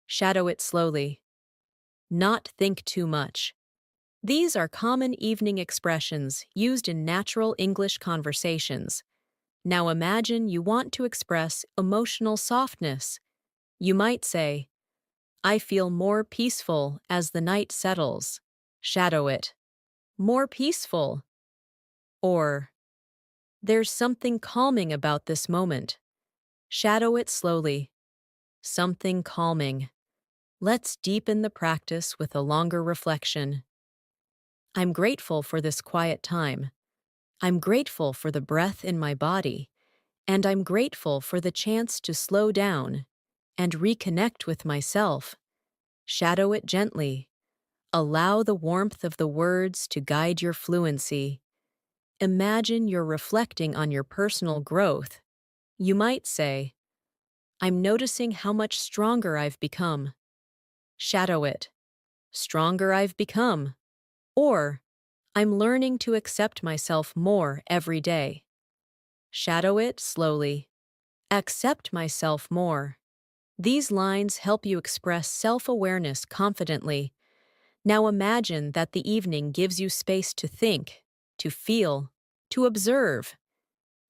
Shadow it slowly. Not think too much. These are common evening expressions used in natural English conversations. Now imagine you want to express emotional softness. You might say, "I feel more peaceful as the night settles." Shadow it. More peaceful. Or, "There's something calming about this moment." Shadow it slowly. Something calming. Let's deepen the practice with a longer reflection. I'm grateful for this quiet time. I'm grateful for the breath in my body. And I'm grateful for the chance to slow down and reconnect with myself. Shadow it gently. Allow the warmth of the words to guide your fluency. Imagine you're reflecting on your personal growth. You might say, I'm noticing how much stronger I've become. Shadow it. Stronger I've become. Or, I'm learning to accept myself more every day. Shadow it slowly. Accept myself more. These lines help you express self-awareness confidently. Now imagine that the evening gives you space to think, to feel, to observe.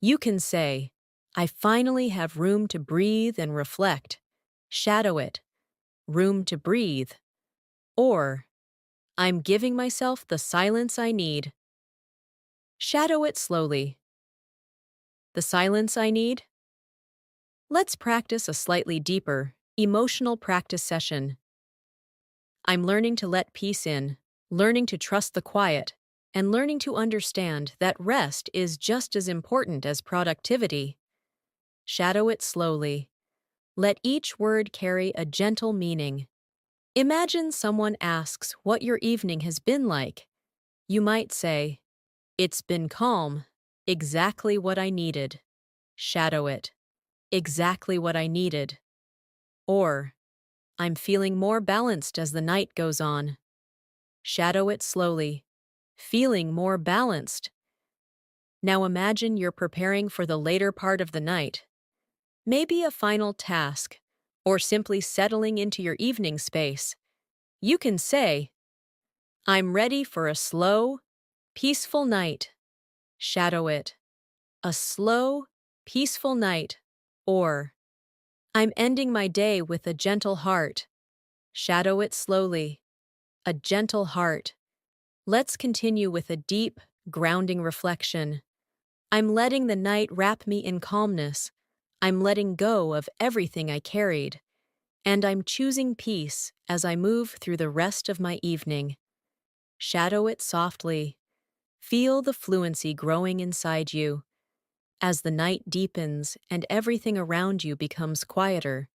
You can say, I finally have room to breathe and reflect. Shadow it. Room to breathe. Or, I'm giving myself the silence I need. Shadow it slowly. The silence I need? Let's practice a slightly deeper, emotional practice session. I'm learning to let peace in, learning to trust the quiet, and learning to understand that rest is just as important as productivity. Shadow it slowly. Let each word carry a gentle meaning. Imagine someone asks what your evening has been like. You might say, it's been calm, exactly what I needed. Shadow it. Exactly what I needed. Or, I'm feeling more balanced as the night goes on. Shadow it slowly. Feeling more balanced. Now imagine you're preparing for the later part of the night. Maybe a final task, or simply settling into your evening space. You can say, I'm ready for a slow, peaceful night. Shadow it. A slow, peaceful night. Or, I'm ending my day with a gentle heart. Shadow it slowly. A gentle heart. Let's continue with a deep, grounding reflection. I'm letting the night wrap me in calmness. I'm letting go of everything I carried. And I'm choosing peace as I move through the rest of my evening. Shadow it softly. Feel the fluency growing inside you. As the night deepens and everything around you becomes quieter,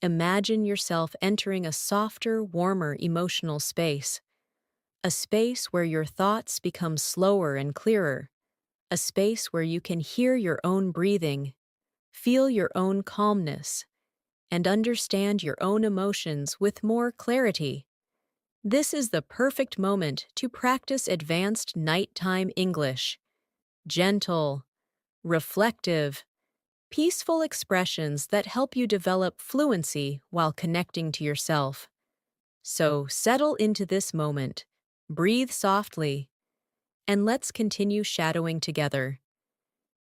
imagine yourself entering a softer, warmer emotional space. A space where your thoughts become slower and clearer. A space where you can hear your own breathing, feel your own calmness, and understand your own emotions with more clarity. This is the perfect moment to practice advanced nighttime English. Gentle, reflective, peaceful expressions that help you develop fluency while connecting to yourself. So settle into this moment, breathe softly, and let's continue shadowing together.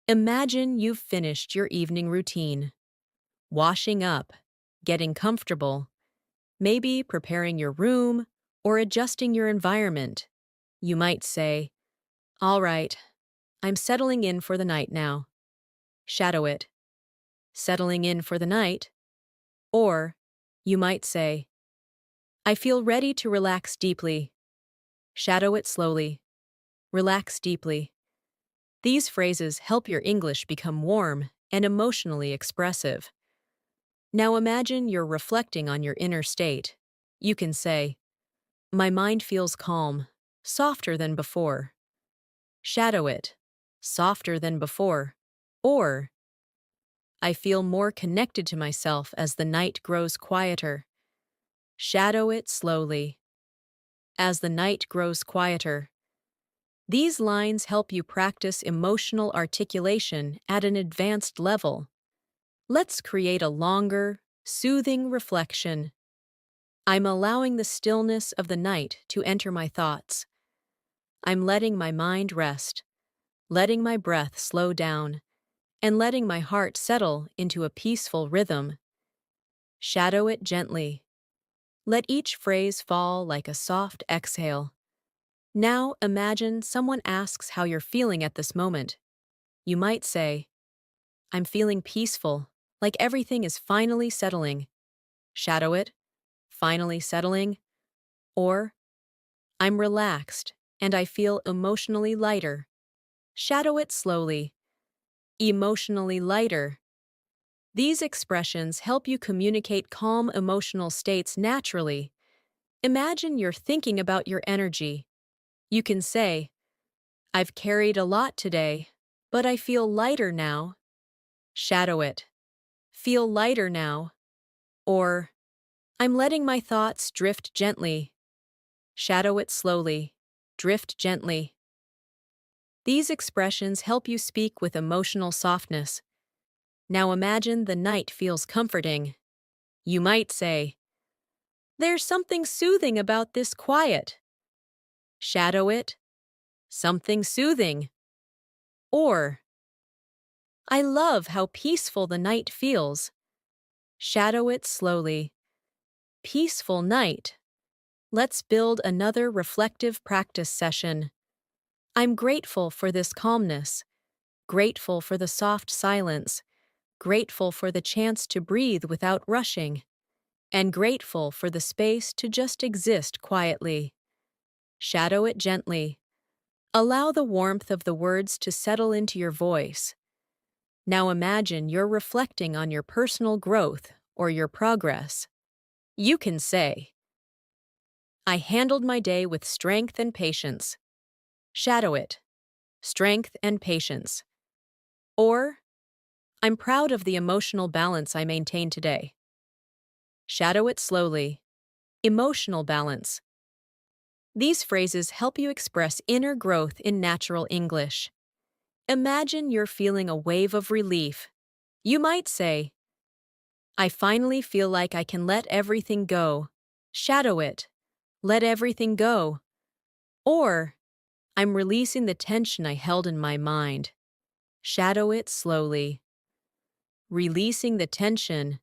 Imagine you've finished your evening routine, washing up, getting comfortable, maybe preparing your room or adjusting your environment. You might say, all right, I'm settling in for the night now. Shadow it. Settling in for the night. Or, you might say, I feel ready to relax deeply. Shadow it slowly. Relax deeply. These phrases help your English become warm and emotionally expressive. Now imagine you're reflecting on your inner state. You can say, my mind feels calm, softer than before. Shadow it. Softer than before. Or, I feel more connected to myself as the night grows quieter. Shadow it slowly. As the night grows quieter. These lines help you practice emotional articulation at an advanced level. Let's create a longer, soothing reflection. I'm allowing the stillness of the night to enter my thoughts. I'm letting my mind rest, letting my breath slow down, and letting my heart settle into a peaceful rhythm. Shadow it gently. Let each phrase fall like a soft exhale. Now imagine someone asks how you're feeling at this moment. You might say, I'm feeling peaceful, like everything is finally settling. Shadow it. Finally settling. Or, I'm relaxed and I feel emotionally lighter. Shadow it slowly. Emotionally lighter. These expressions help you communicate calm emotional states naturally. Imagine you're thinking about your energy. You can say, I've carried a lot today, but I feel lighter now. Shadow it. feel lighter now, or I'm letting my thoughts drift gently. Shadow it slowly. Drift gently. These expressions help you speak with emotional softness. Now imagine the night feels comforting. You might say, "There's something soothing about this quiet." Shadow it. Something soothing. Or, I love how peaceful the night feels. Shadow it slowly. Peaceful night. Let's build another reflective practice session. I'm grateful for this calmness, grateful for the soft silence, grateful for the chance to breathe without rushing, and grateful for the space to just exist quietly. Shadow it gently. Allow the warmth of the words to settle into your voice. Now imagine you're reflecting on your personal growth or your progress. You can say, "I handled my day with strength and patience." Shadow it. Strength and patience. Or, I'm proud of the emotional balance I maintained today. Shadow it slowly. Emotional balance. These phrases help you express inner growth in natural English. Imagine you're feeling a wave of relief. You might say, "I finally feel like I can let everything go." Shadow it. Let everything go. Or, I'm releasing the tension I held in my mind. Shadow it slowly. Releasing the tension.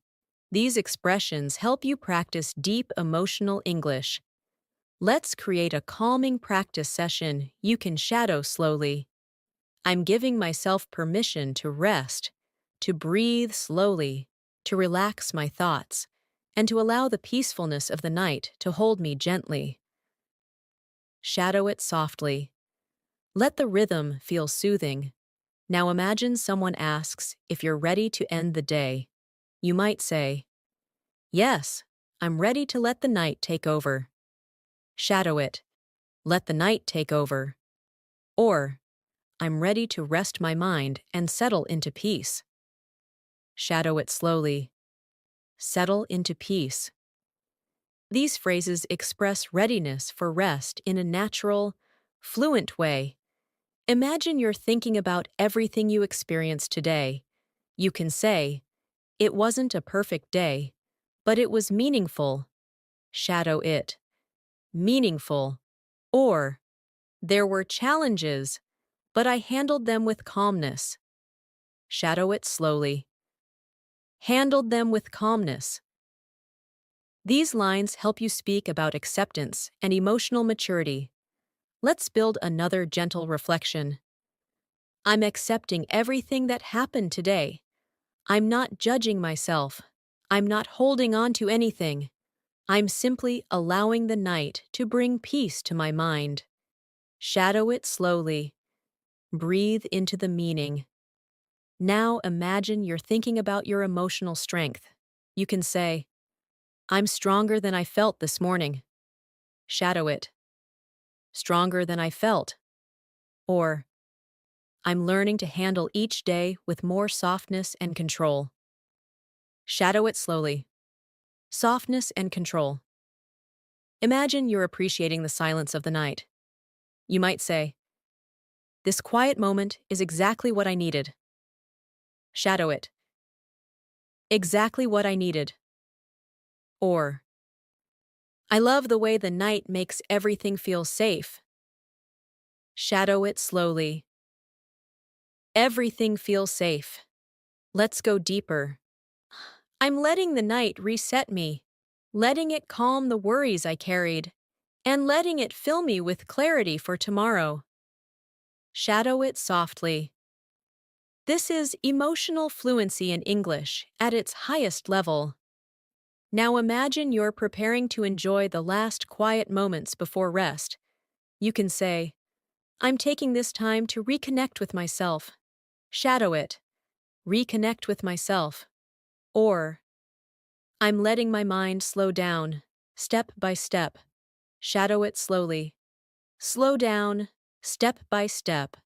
These expressions help you practice deep emotional English. Let's create a calming practice session you can shadow slowly. I'm giving myself permission to rest, to breathe slowly, to relax my thoughts, and to allow the peacefulness of the night to hold me gently. Shadow it softly. Let the rhythm feel soothing. Now imagine someone asks if you're ready to end the day. You might say, "Yes, I'm ready to let the night take over." Shadow it. Let the night take over. Or, I'm ready to rest my mind and settle into peace. Shadow it slowly. Settle into peace. These phrases express readiness for rest in a natural, fluent way. Imagine you're thinking about everything you experienced today. You can say, "It wasn't a perfect day, but it was meaningful." Shadow it. Meaningful. Or, there were challenges, but I handled them with calmness. Shadow it slowly. Handled them with calmness. These lines help you speak about acceptance and emotional maturity. Let's build another gentle reflection. I'm accepting everything that happened today. I'm not judging myself. I'm not holding on to anything. I'm simply allowing the night to bring peace to my mind. Shadow it slowly. Breathe into the meaning. Now imagine you're thinking about your emotional strength. You can say, "I'm stronger than I felt this morning." Shadow it. Stronger than I felt. Or, I'm learning to handle each day with more softness and control. Shadow it slowly. Softness and control. Imagine you're appreciating the silence of the night. You might say, "This quiet moment is exactly what I needed." Shadow it. Exactly what I needed. Or, I love the way the night makes everything feel safe. Shadow it slowly. Everything feels safe. Let's go deeper. I'm letting the night reset me, letting it calm the worries I carried, and letting it fill me with clarity for tomorrow. Shadow it softly. This is emotional fluency in English at its highest level. Now imagine you're preparing to enjoy the last quiet moments before rest. You can say, "I'm taking this time to reconnect with myself." Shadow it. Reconnect with myself. Or, I'm letting my mind slow down, step by step. Shadow it slowly. Slow down, step by step.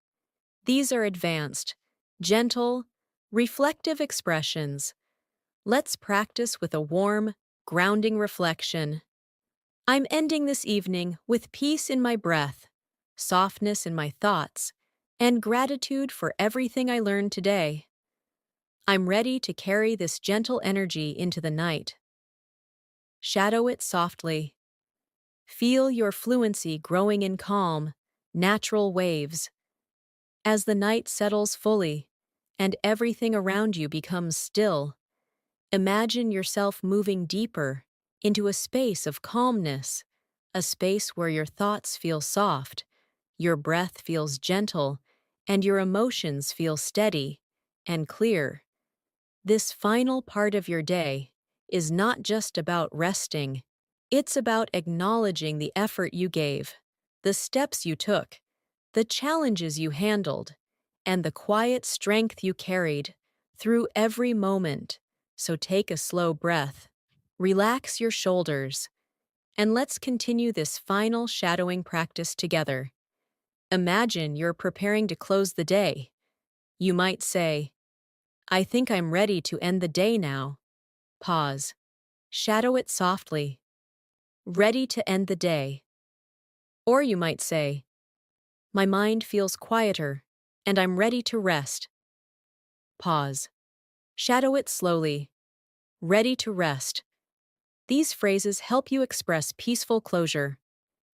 These are advanced, gentle, reflective expressions. Let's practice with a warm, grounding reflection. I'm ending this evening with peace in my breath, softness in my thoughts, and gratitude for everything I learned today. I'm ready to carry this gentle energy into the night. Shadow it softly. Feel your fluency growing in calm, natural waves. As the night settles fully and everything around you becomes still, imagine yourself moving deeper into a space of calmness, a space where your thoughts feel soft, your breath feels gentle, and your emotions feel steady and clear. This final part of your day is not just about resting, it's about acknowledging the effort you gave, the steps you took, the challenges you handled, and the quiet strength you carried through every moment. So take a slow breath, relax your shoulders, and let's continue this final shadowing practice together. Imagine you're preparing to close the day. You might say, I think I'm ready to end the day now. Pause. Shadow it softly. Ready to end the day. Or you might say, my mind feels quieter, and I'm ready to rest. Pause. Shadow it slowly. Ready to rest. These phrases help you express peaceful closure.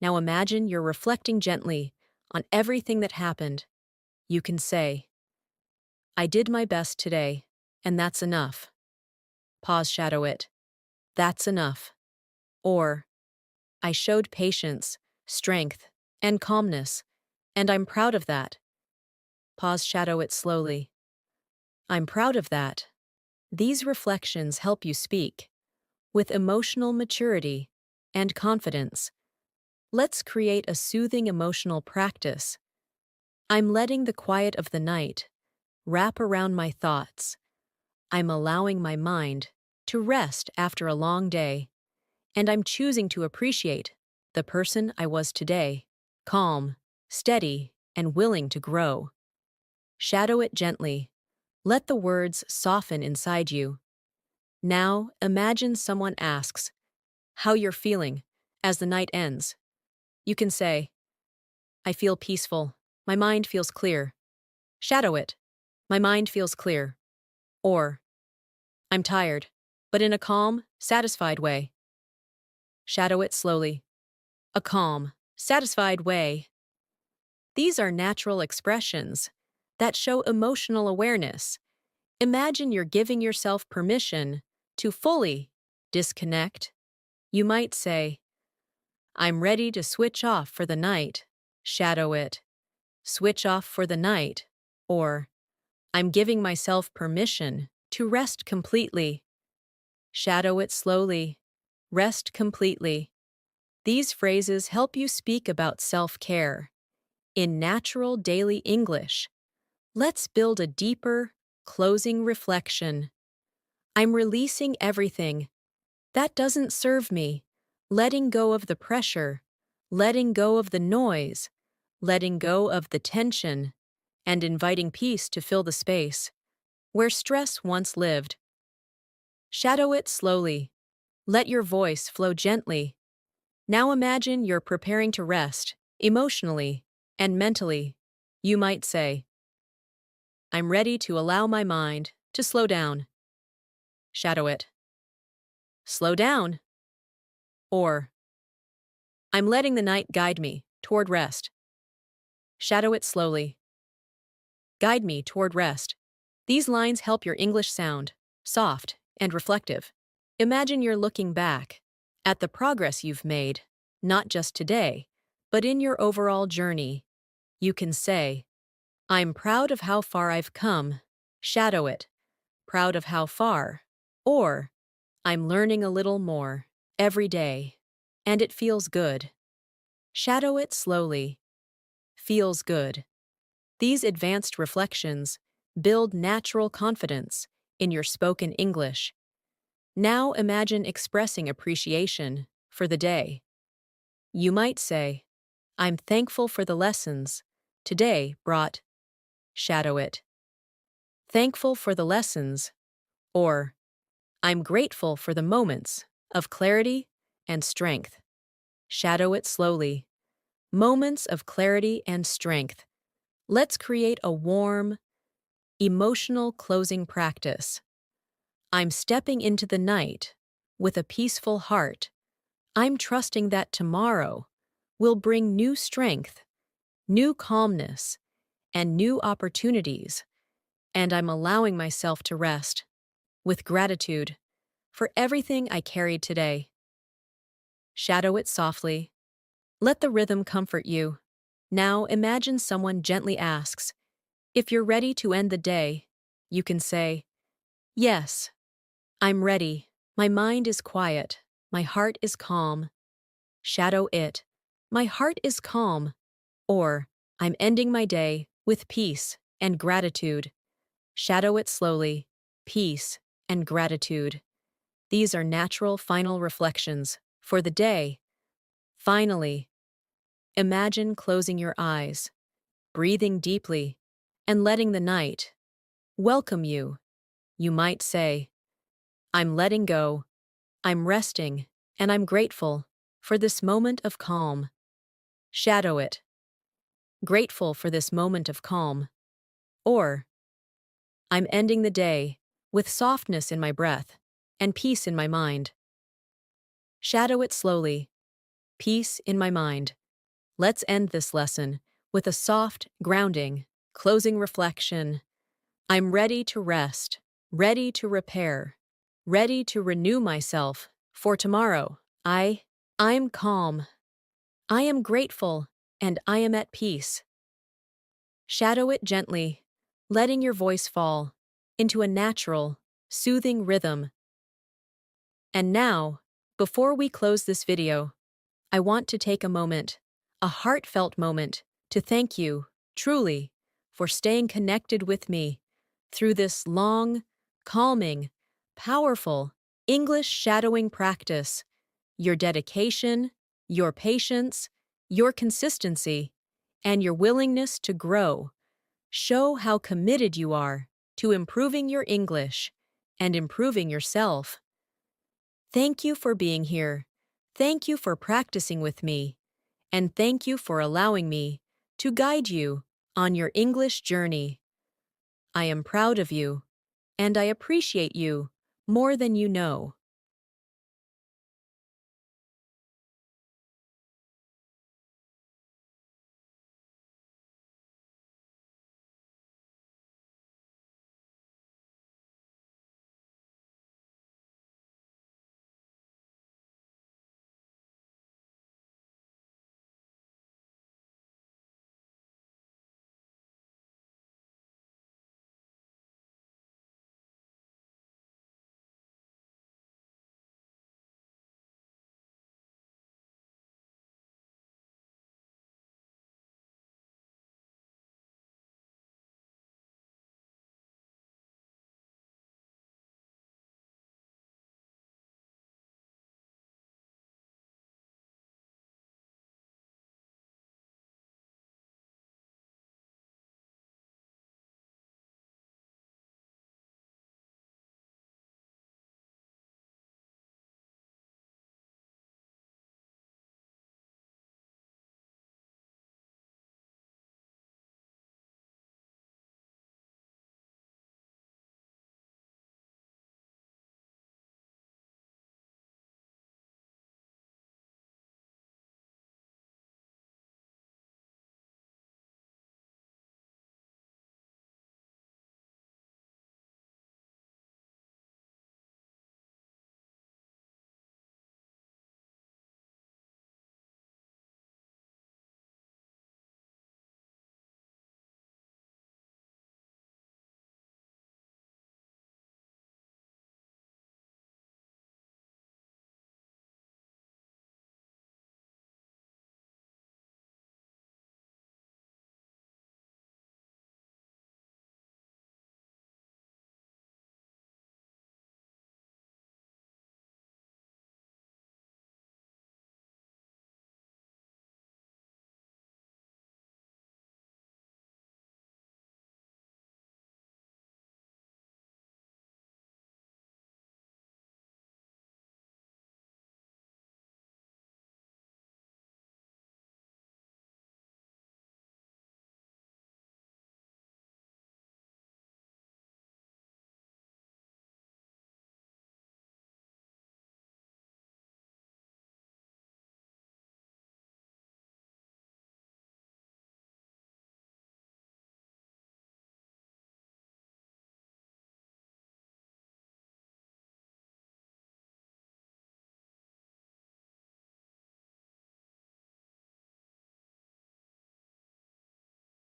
Now imagine you're reflecting gently on everything that happened. You can say, I did my best today, and that's enough. Pause, shadow it. That's enough. Or, I showed patience, strength, and calmness, and I'm proud of that. Pause, shadow it slowly. I'm proud of that. These reflections help you speak with emotional maturity and confidence. Let's create a soothing emotional practice. I'm letting the quiet of the night wrap around my thoughts. I'm allowing my mind to rest after a long day, and I'm choosing to appreciate the person I was today, calm, steady, and willing to grow. Shadow it gently. Let the words soften inside you. Now, imagine someone asks how you're feeling as the night ends. You can say, I feel peaceful. My mind feels clear. Shadow it. My mind feels clear. Or, I'm tired, but in a calm, satisfied way. Shadow it slowly. A calm, satisfied way. These are natural expressions that show emotional awareness. Imagine you're giving yourself permission to fully disconnect. You might say, I'm ready to switch off for the night. Shadow it. Switch off for the night. Or, I'm giving myself permission to rest completely. Shadow it slowly. Rest completely. These phrases help you speak about self-care in natural daily English. Let's build a deeper, closing reflection. I'm releasing everything that doesn't serve me, letting go of the pressure, letting go of the noise, letting go of the tension, and inviting peace to fill the space where stress once lived. Shadow it slowly. Let your voice flow gently. Now imagine you're preparing to rest, emotionally and mentally. You might say, I'm ready to allow my mind to slow down. Shadow it. Slow down. Or, I'm letting the night guide me toward rest. Shadow it slowly. Guide me toward rest. These lines help your English sound soft and reflective. Imagine you're looking back at the progress you've made, not just today, but in your overall journey. You can say, I'm proud of how far I've come. Shadow it. Proud of how far. Or, I'm learning a little more every day, and it feels good. Shadow it slowly. Feels good. These advanced reflections build natural confidence in your spoken English. Now imagine expressing appreciation for the day. You might say, I'm thankful for the lessons today brought. Shadow it. Thankful for the lessons. Or, I'm grateful for the moments of clarity and strength. Shadow it slowly. Moments of clarity and strength. Let's create a warm, emotional closing practice. I'm stepping into the night with a peaceful heart. I'm trusting that tomorrow will bring new strength, new calmness, and new opportunities, and I'm allowing myself to rest with gratitude for everything I carried today. Shadow it softly. Let the rhythm comfort you. Now imagine someone gently asks, if you're ready to end the day, you can say, yes, I'm ready. My mind is quiet. My heart is calm. Shadow it. My heart is calm. Or, I'm ending my day with peace and gratitude. Shadow it slowly. Peace and gratitude. These are natural final reflections for the day. Finally, imagine closing your eyes, breathing deeply, and letting the night welcome you. You might say, I'm letting go, I'm resting, and I'm grateful for this moment of calm. Shadow it. Grateful for this moment of calm. Or, I'm ending the day with softness in my breath and peace in my mind. Shadow it slowly. Peace in my mind. Let's end this lesson with a soft, grounding, closing reflection. I'm ready to rest, ready to repair, ready to renew myself for tomorrow. I'm calm. I am grateful, and I am at peace. Shadow it gently, letting your voice fall into a natural, soothing rhythm. And now, before we close this video, I want to take a moment, a heartfelt moment, to thank you, truly, for staying connected with me through this long, calming, powerful English shadowing practice. Your dedication, your patience, your consistency, and your willingness to grow show how committed you are to improving your English and improving yourself. Thank you for being here. Thank you for practicing with me. And thank you for allowing me to guide you on your English journey. I am proud of you, and I appreciate you more than you know.